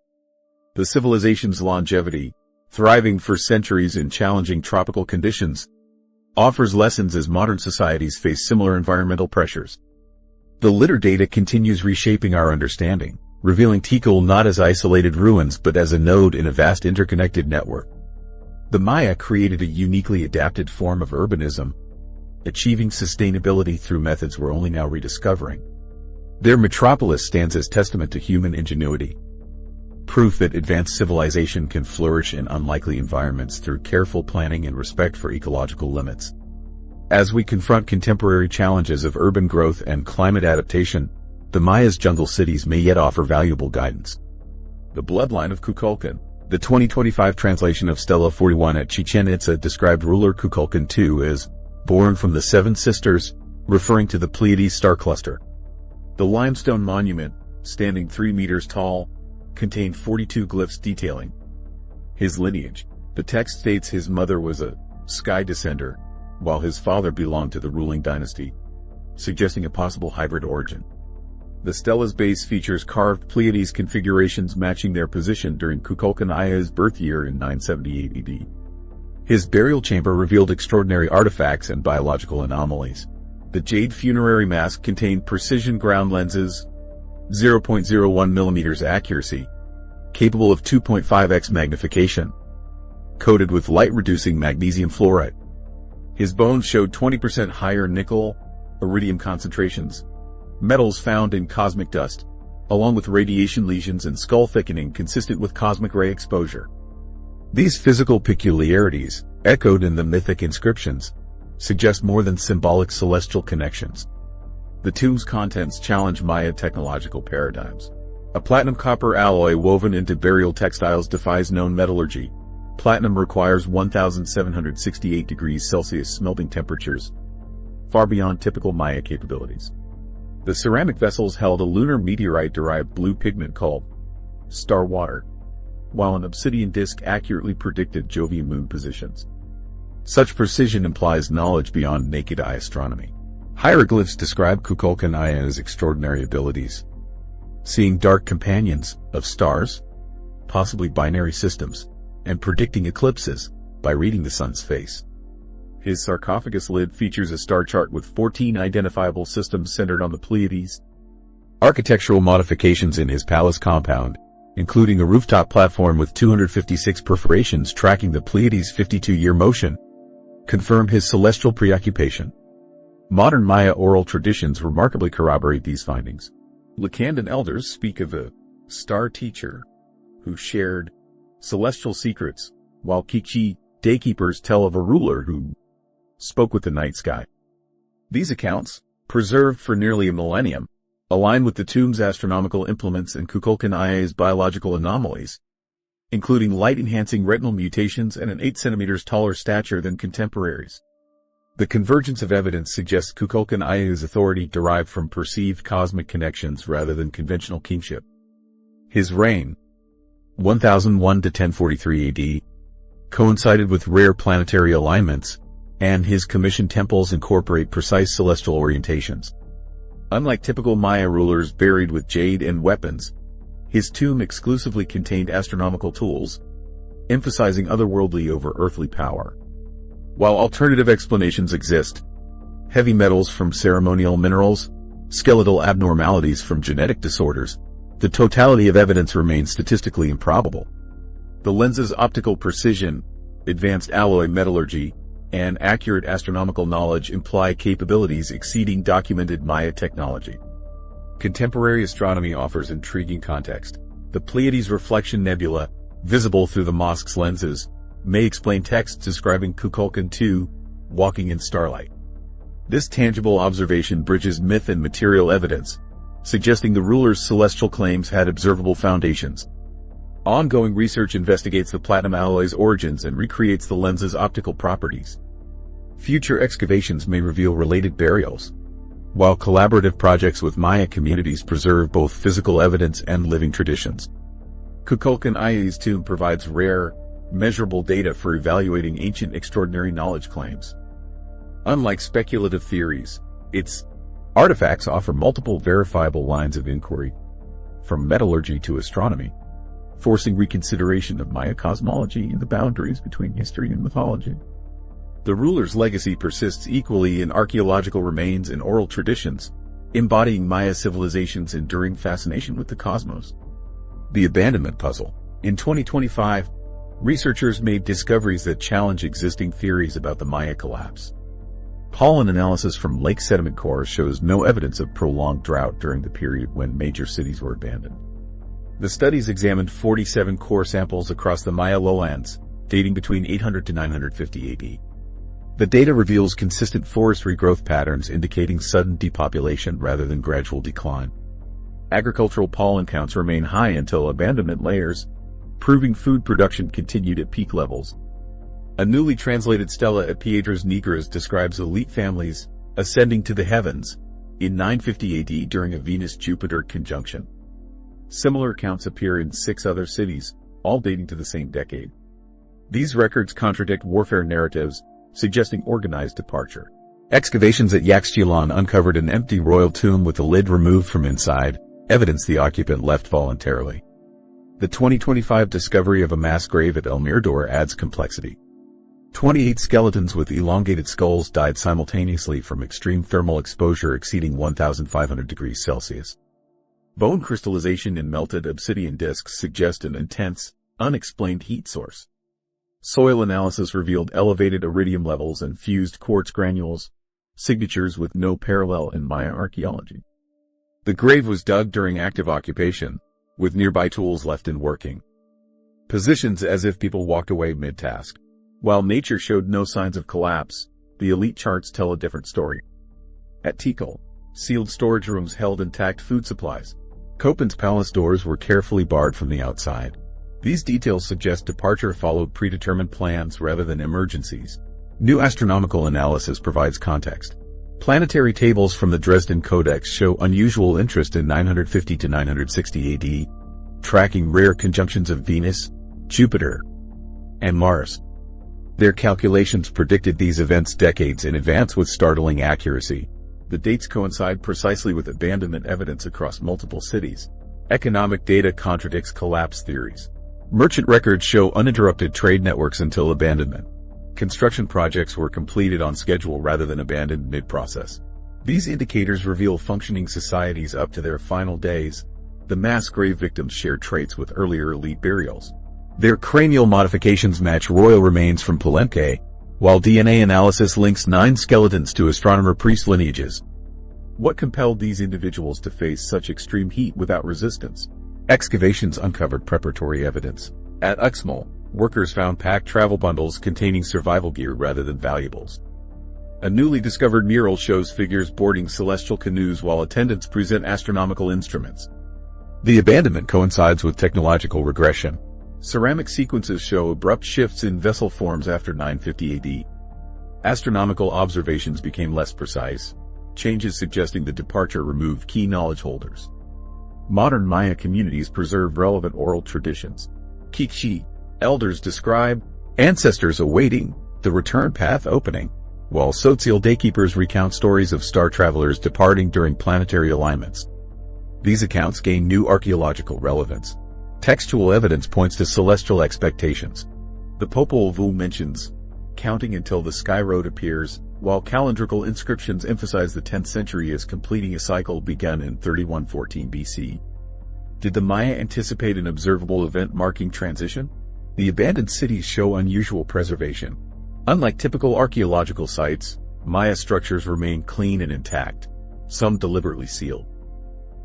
The civilization's longevity, thriving for centuries in challenging tropical conditions, offers lessons as modern societies face similar environmental pressures. The LiDAR data continues reshaping our understanding, revealing Tikal not as isolated ruins but as a node in a vast interconnected network. The Maya created a uniquely adapted form of urbanism, achieving sustainability through methods we're only now rediscovering. Their metropolis stands as testament to human ingenuity, proof that advanced civilization can flourish in unlikely environments through careful planning and respect for ecological limits. As we confront contemporary challenges of urban growth and climate adaptation, the Maya's jungle cities may yet offer valuable guidance. The bloodline of Kukulkan. The 2025 translation of Stela 41 at Chichen Itza described ruler Kukulkan II as born from the Seven Sisters, referring to the Pleiades star cluster. The limestone monument, standing 3 meters tall, contained 42 glyphs detailing his lineage. The text states his mother was a sky descender, while his father belonged to the ruling dynasty, suggesting a possible hybrid origin. The stella's base features carved Pleiades configurations matching their position during Kukulkan Aya's birth year in 978 AD. His burial chamber revealed extraordinary artifacts and biological anomalies. The jade funerary mask contained precision ground lenses, 0.01 mm accuracy, capable of 2.5x magnification, coated with light-reducing magnesium fluoride. His bones showed 20% higher nickel, iridium concentrations, metals found in cosmic dust, along with radiation lesions and skull thickening consistent with cosmic ray exposure. These physical peculiarities, echoed in the mythic inscriptions, suggest more than symbolic celestial connections. The tomb's contents challenge Maya technological paradigms. A platinum-copper alloy woven into burial textiles defies known metallurgy. Platinum requires 1,768 degrees Celsius smelting temperatures, far beyond typical Maya capabilities. The ceramic vessels held a lunar meteorite-derived blue pigment called star water, while an obsidian disk accurately predicted Jovian moon positions. Such precision implies knowledge beyond naked-eye astronomy. Hieroglyphs describe Kukulkan Aya's extraordinary abilities, seeing dark companions of stars, possibly binary systems, and predicting eclipses by reading the sun's face. His sarcophagus lid features a star chart with 14 identifiable systems centered on the Pleiades. Architectural modifications in his palace compound, including a rooftop platform with 256 perforations tracking the Pleiades' 52-year motion, confirm his celestial preoccupation. Modern Maya oral traditions remarkably corroborate these findings. Lacandan elders speak of a star teacher who shared celestial secrets, while Kikchi daykeepers tell of a ruler who spoke with the night sky. These accounts, preserved for nearly a millennium, align with the tomb's astronomical implements and Kukulkan Aya's biological anomalies, including light-enhancing retinal mutations and an 8 centimeters taller stature than contemporaries. The convergence of evidence suggests Kukulkan Aya's authority derived from perceived cosmic connections rather than conventional kingship. His reign, 1001 to 1043 AD, coincided with rare planetary alignments, and his commissioned temples incorporate precise celestial orientations. Unlike typical Maya rulers buried with jade and weapons, his tomb exclusively contained astronomical tools, emphasizing otherworldly over earthly power. While alternative explanations exist, heavy metals from ceremonial minerals, skeletal abnormalities from genetic disorders, the totality of evidence remains statistically improbable. The lens's optical precision, advanced alloy metallurgy, and accurate astronomical knowledge imply capabilities exceeding documented Maya technology. Contemporary astronomy offers intriguing context. The Pleiades reflection nebula, visible through the mosque's lenses, may explain texts describing Kukulkan II, walking in starlight. This tangible observation bridges myth and material evidence, suggesting the ruler's celestial claims had observable foundations. Ongoing research investigates the platinum alloy's origins and recreates the lens's optical properties. Future excavations may reveal related burials, while collaborative projects with Maya communities preserve both physical evidence and living traditions. Kukulkan Aya's tomb provides rare, measurable data for evaluating ancient extraordinary knowledge claims. Unlike speculative theories, its artifacts offer multiple verifiable lines of inquiry, from metallurgy to astronomy, forcing reconsideration of Maya cosmology and the boundaries between history and mythology. The ruler's legacy persists equally in archaeological remains and oral traditions, embodying Maya civilization's enduring fascination with the cosmos. The Abandonment puzzle. In 2025, researchers made discoveries that challenge existing theories about the Maya collapse. Pollen analysis from lake sediment cores shows no evidence of prolonged drought during the period when major cities were abandoned. The studies examined 47 core samples across the Maya lowlands, dating between 800 to 950 AD. The data reveals consistent forestry growth patterns indicating sudden depopulation rather than gradual decline. Agricultural pollen counts remain high until abandonment layers, proving food production continued at peak levels. A newly translated stela at Piedras Negras describes elite families ascending to the heavens in 950 AD during a Venus-Jupiter conjunction. Similar accounts appear in 6 other cities, all dating to the same decade. These records contradict warfare narratives, suggesting organized departure. Excavations at Yaxchilan uncovered an empty royal tomb with the lid removed from inside, evidence the occupant left voluntarily. The 2025 discovery of a mass grave at El Mirador adds complexity. 28 skeletons with elongated skulls died simultaneously from extreme thermal exposure exceeding 1,500 degrees Celsius. Bone crystallization in melted obsidian discs suggest an intense, unexplained heat source. Soil analysis revealed elevated iridium levels and fused quartz granules, signatures with no parallel in Maya archaeology. The grave was dug during active occupation, with nearby tools left in working positions as if people walked away mid-task. While nature showed no signs of collapse, the elite charts tell a different story. At Tikal, sealed storage rooms held intact food supplies. Kopan's palace doors were carefully barred from the outside. These details suggest departure followed predetermined plans rather than emergencies. New astronomical analysis provides context. Planetary tables from the Dresden Codex show unusual interest in 950 to 960 AD, tracking rare conjunctions of Venus, Jupiter, and Mars. Their calculations predicted these events decades in advance with startling accuracy. The dates coincide precisely with abandonment evidence across multiple cities. Economic data contradicts collapse theories. Merchant records show uninterrupted trade networks until abandonment. Construction projects were completed on schedule rather than abandoned mid-process. These indicators reveal functioning societies up to their final days. The mass grave victims share traits with earlier elite burials. Their cranial modifications match royal remains from Palenque, while DNA analysis links 9 skeletons to astronomer priest lineages. What compelled these individuals to face such extreme heat without resistance? Excavations uncovered preparatory evidence. At Uxmal, workers found packed travel bundles containing survival gear rather than valuables. A newly discovered mural shows figures boarding celestial canoes while attendants present astronomical instruments. The abandonment coincides with technological regression. Ceramic sequences show abrupt shifts in vessel forms after 950 AD. Astronomical observations became less precise, changes suggesting the departure removed key knowledge holders. Modern Maya communities preserve relevant oral traditions. Kikshi, elders describe ancestors awaiting the return path opening, while Tzotzil daykeepers recount stories of star travelers departing during planetary alignments. These accounts gain new archaeological relevance. Textual evidence points to celestial expectations. The Popol Vuh mentions counting until the sky road appears, while calendrical inscriptions emphasize the 10th century as completing a cycle begun in 3114 BC. Did the Maya anticipate an observable event marking transition? The abandoned cities show unusual preservation. Unlike typical archaeological sites, Maya structures remain clean and intact, some deliberately sealed.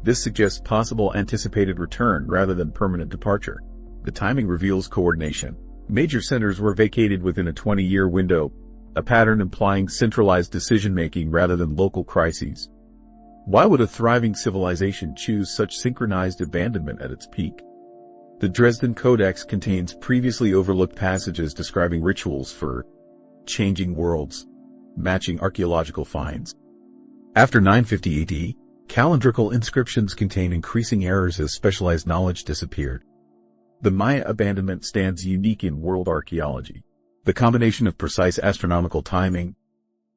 This suggests possible anticipated return rather than permanent departure. The timing reveals coordination. Major centers were vacated within a 20-year window, a pattern implying centralized decision-making rather than local crises. Why would a thriving civilization choose such synchronized abandonment at its peak? The Dresden Codex contains previously overlooked passages describing rituals for changing worlds, matching archaeological finds. After 950 AD, calendrical inscriptions contain increasing errors as specialized knowledge disappeared. The Maya abandonment stands unique in world archaeology. The combination of precise astronomical timing,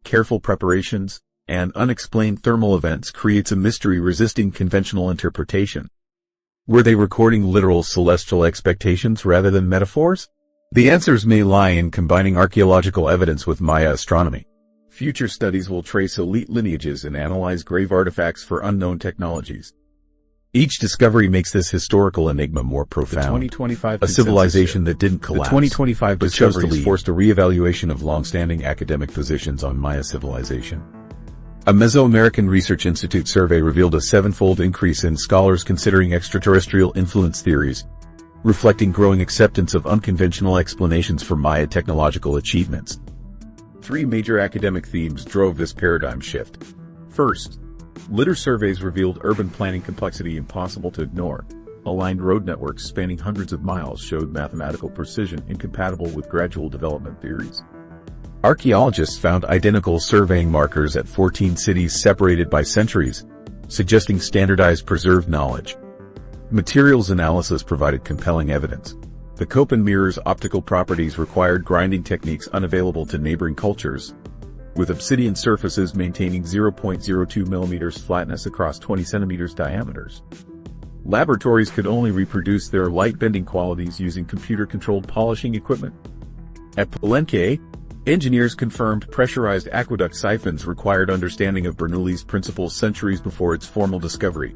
careful preparations, and unexplained thermal events creates a mystery resisting conventional interpretation. Were they recording literal celestial expectations rather than metaphors? The answers may lie in combining archaeological evidence with Maya astronomy. Future studies will trace elite lineages and analyze grave artifacts for unknown technologies. Each discovery makes this historical enigma more profound. The 2025 a civilization that didn't collapse. The 2025 discoveries forced a re-evaluation of long-standing academic positions on Maya civilization. A Mesoamerican Research Institute survey revealed a 7-fold increase in scholars considering extraterrestrial influence theories, reflecting growing acceptance of unconventional explanations for Maya technological achievements. 3 major academic themes drove this paradigm shift. First, LiDAR surveys revealed urban planning complexity impossible to ignore. Aligned road networks spanning hundreds of miles showed mathematical precision incompatible with gradual development theories. Archaeologists found identical surveying markers at 14 cities separated by centuries, suggesting standardized preserved knowledge. Materials analysis provided compelling evidence. The Köppen mirror's optical properties required grinding techniques unavailable to neighboring cultures, with obsidian surfaces maintaining 0.02 mm flatness across 20 cm diameters. Laboratories could only reproduce their light-bending qualities using computer-controlled polishing equipment. At Palenque, engineers confirmed pressurized aqueduct siphons required understanding of Bernoulli's principle centuries before its formal discovery.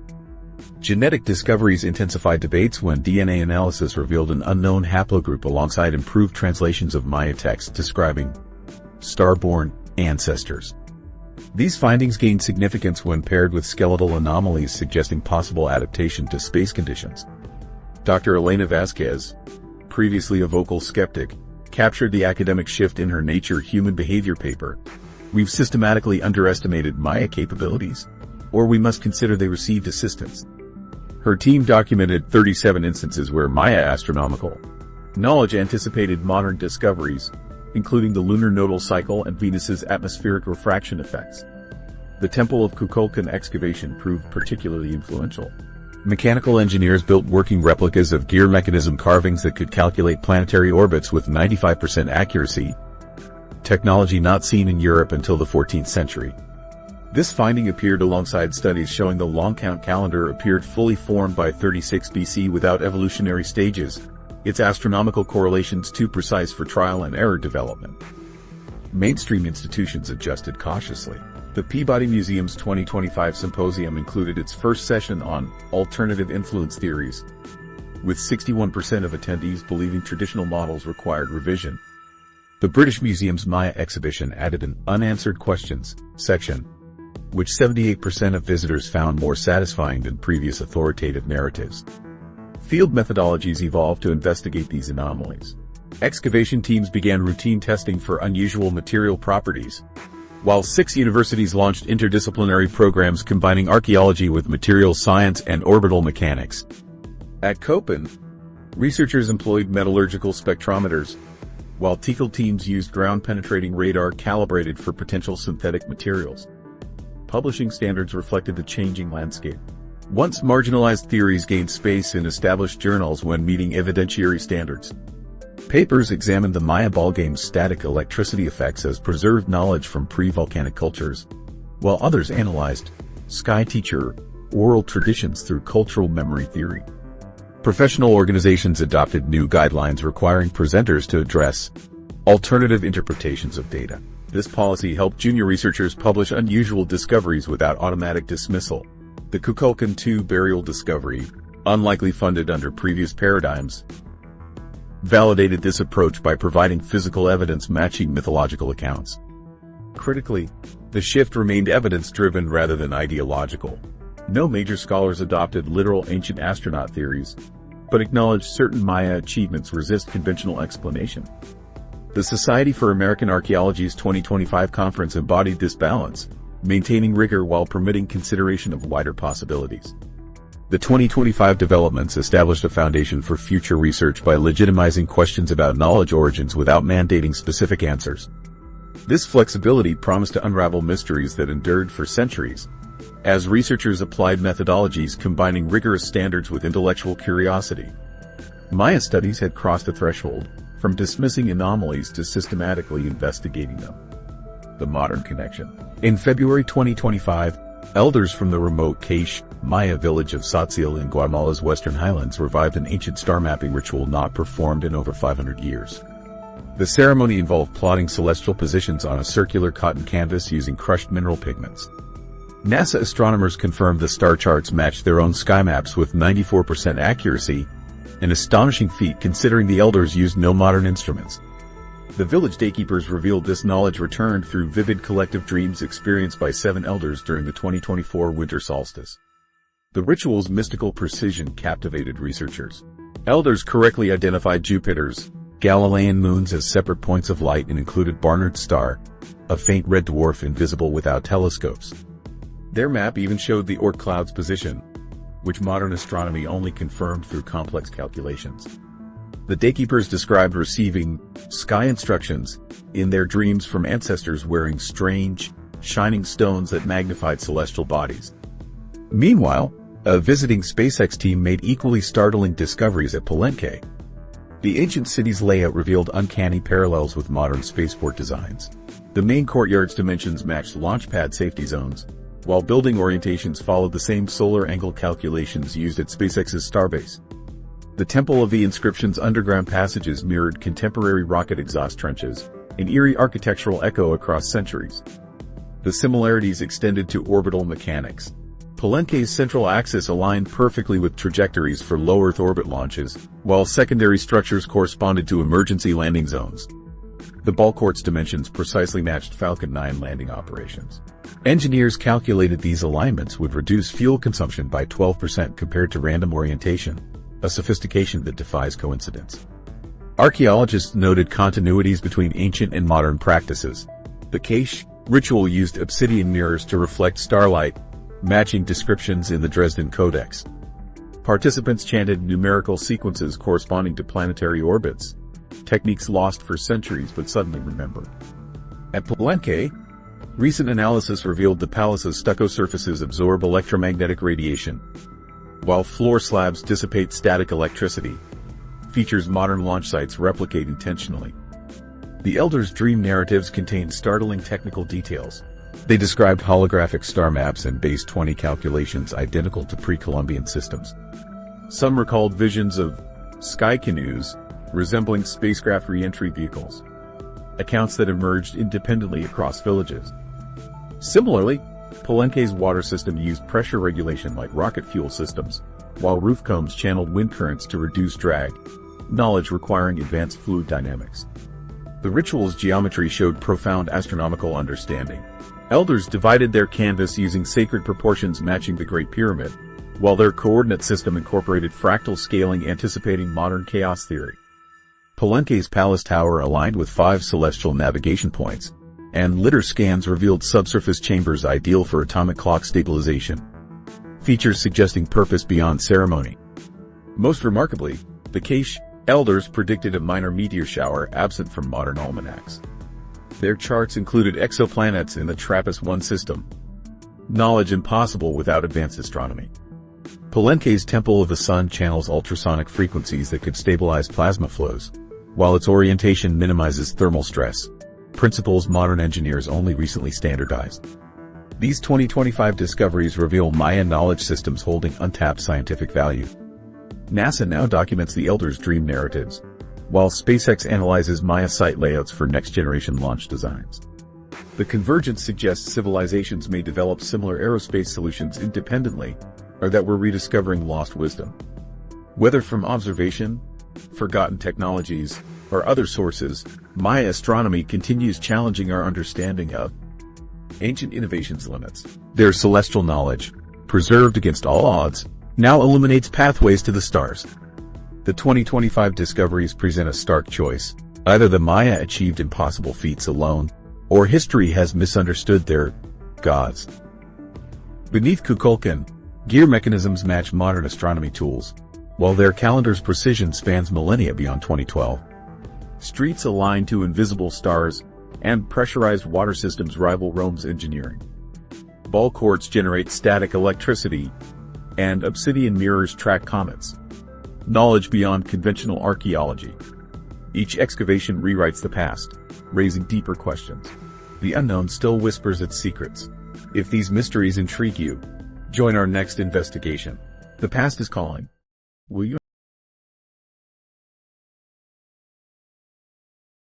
Genetic discoveries intensified debates when DNA analysis revealed an unknown haplogroup alongside improved translations of Maya texts describing starborn ancestors. These findings gained significance when paired with skeletal anomalies suggesting possible adaptation to space conditions. Dr. Elena Vasquez, previously a vocal skeptic, captured the academic shift in her Nature Human Behavior paper. We've systematically underestimated Maya capabilities, or we must consider they received assistance. Her team documented 37 instances where Maya astronomical knowledge anticipated modern discoveries, including the lunar nodal cycle and Venus's atmospheric refraction effects. The Temple of Kukulkan excavation proved particularly influential. Mechanical engineers built working replicas of gear mechanism carvings that could calculate planetary orbits with 95% accuracy, technology not seen in Europe until the 14th century. This finding appeared alongside studies showing the long count calendar appeared fully formed by 36 BC without evolutionary stages, its astronomical correlations too precise for trial and error development. Mainstream institutions adjusted cautiously. The Peabody Museum's 2025 symposium included its first session on alternative influence theories, with 61% of attendees believing traditional models required revision. The British Museum's Maya exhibition added an unanswered questions section, which 78% of visitors found more satisfying than previous authoritative narratives. Field methodologies evolved to investigate these anomalies. Excavation teams began routine testing for unusual material properties, while 6 universities launched interdisciplinary programs combining archaeology with materials science and orbital mechanics. At Köppen, researchers employed metallurgical spectrometers, while Tikal teams used ground-penetrating radar calibrated for potential synthetic materials. Publishing standards reflected the changing landscape. Once marginalized theories gained space in established journals when meeting evidentiary standards. Papers examined the Maya ballgame's static electricity effects as preserved knowledge from pre-volcanic cultures, while others analyzed sky teacher oral traditions through cultural memory theory. Professional organizations adopted new guidelines requiring presenters to address alternative interpretations of data. This policy helped junior researchers publish unusual discoveries without automatic dismissal. The Kukulkan II burial discovery, unlikely funded under previous paradigms, validated this approach by providing physical evidence matching mythological accounts. Critically, the shift remained evidence-driven rather than ideological. No major scholars adopted literal ancient astronaut theories, but acknowledged certain Maya achievements resist conventional explanation. The Society for American Archaeology's 2025 conference embodied this balance, maintaining rigor while permitting consideration of wider possibilities. The 2025 developments established a foundation for future research by legitimizing questions about knowledge origins without mandating specific answers. This flexibility promised to unravel mysteries that endured for centuries, as researchers applied methodologies combining rigorous standards with intellectual curiosity. Maya studies had crossed a threshold, from dismissing anomalies to systematically investigating them. The modern connection. In February 2025, elders from the remote Cache, Maya village of Tzotzil in Guatemala's western highlands revived an ancient star mapping ritual not performed in over 500 years. The ceremony involved plotting celestial positions on a circular cotton canvas using crushed mineral pigments. NASA astronomers confirmed the star charts matched their own sky maps with 94% accuracy, an astonishing feat considering the elders used no modern instruments. The village daykeepers revealed this knowledge returned through vivid collective dreams experienced by 7 elders during the 2024 winter solstice. The ritual's mystical precision captivated researchers. Elders correctly identified Jupiter's Galilean moons as separate points of light and included Barnard's star, a faint red dwarf invisible without telescopes. Their map even showed the Oort cloud's position, which modern astronomy only confirmed through complex calculations. The daykeepers described receiving sky instructions in their dreams from ancestors wearing strange, shining stones that magnified celestial bodies. Meanwhile, a visiting SpaceX team made equally startling discoveries at Palenque. The ancient city's layout revealed uncanny parallels with modern spaceport designs. The main courtyard's dimensions matched launchpad safety zones, while building orientations followed the same solar angle calculations used at SpaceX's Starbase. The Temple of the Inscription's underground passages mirrored contemporary rocket exhaust trenches, an eerie architectural echo across centuries. The similarities extended to orbital mechanics. Palenque's central axis aligned perfectly with trajectories for low Earth orbit launches, while secondary structures corresponded to emergency landing zones. The ball court's dimensions precisely matched Falcon 9 landing operations. Engineers calculated these alignments would reduce fuel consumption by 12% compared to random orientation, a sophistication that defies coincidence. Archaeologists noted continuities between ancient and modern practices. The cache ritual used obsidian mirrors to reflect starlight, matching descriptions in the Dresden Codex. Participants chanted numerical sequences corresponding to planetary orbits, techniques lost for centuries but suddenly remembered. At Palenque, recent analysis revealed the palace's stucco surfaces absorb electromagnetic radiation, while floor slabs dissipate static electricity, features modern launch sites replicate intentionally. The elders' dream narratives contained startling technical details. They described holographic star maps and base 20 calculations identical to pre-Columbian systems. Some recalled visions of sky canoes, resembling spacecraft re-entry vehicles, accounts that emerged independently across villages. Similarly, Palenque's water system used pressure regulation like rocket fuel systems, while roof combs channeled wind currents to reduce drag, knowledge requiring advanced fluid dynamics. The ritual's geometry showed profound astronomical understanding. Elders divided their canvas using sacred proportions matching the Great Pyramid, while their coordinate system incorporated fractal scaling anticipating modern chaos theory. Palenque's palace tower aligned with 5 celestial navigation points, and LiDAR scans revealed subsurface chambers ideal for atomic clock stabilization, features suggesting purpose beyond ceremony. Most remarkably, the cache elders predicted a minor meteor shower absent from modern almanacs. Their charts included exoplanets in the TRAPPIST-1 system, knowledge impossible without advanced astronomy. Palenque's Temple of the Sun channels ultrasonic frequencies that could stabilize plasma flows, while its orientation minimizes thermal stress, principles modern engineers only recently standardized. These 2025 discoveries reveal Mayan knowledge systems holding untapped scientific value. NASA now documents the elders' dream narratives, while SpaceX analyzes Maya site layouts for next-generation launch designs. The convergence suggests civilizations may develop similar aerospace solutions independently, or that we're rediscovering lost wisdom. Whether from observation, forgotten technologies, or other sources, Maya astronomy continues challenging our understanding of ancient innovations' limits. Their celestial knowledge, preserved against all odds, now illuminates pathways to the stars. The 2025 discoveries present a stark choice. Either the Maya achieved impossible feats alone, or history has misunderstood their gods. Beneath Kukulkan, gear mechanisms match modern astronomy tools, while their calendar's precision spans millennia beyond 2012. Streets align to invisible stars, and pressurized water systems rival Rome's engineering. Ball courts generate static electricity, and obsidian mirrors track comets. Knowledge beyond conventional archaeology. Each excavation rewrites the past, raising deeper questions. The unknown still whispers its secrets. If these mysteries intrigue you, join our next investigation. The past is calling. Will you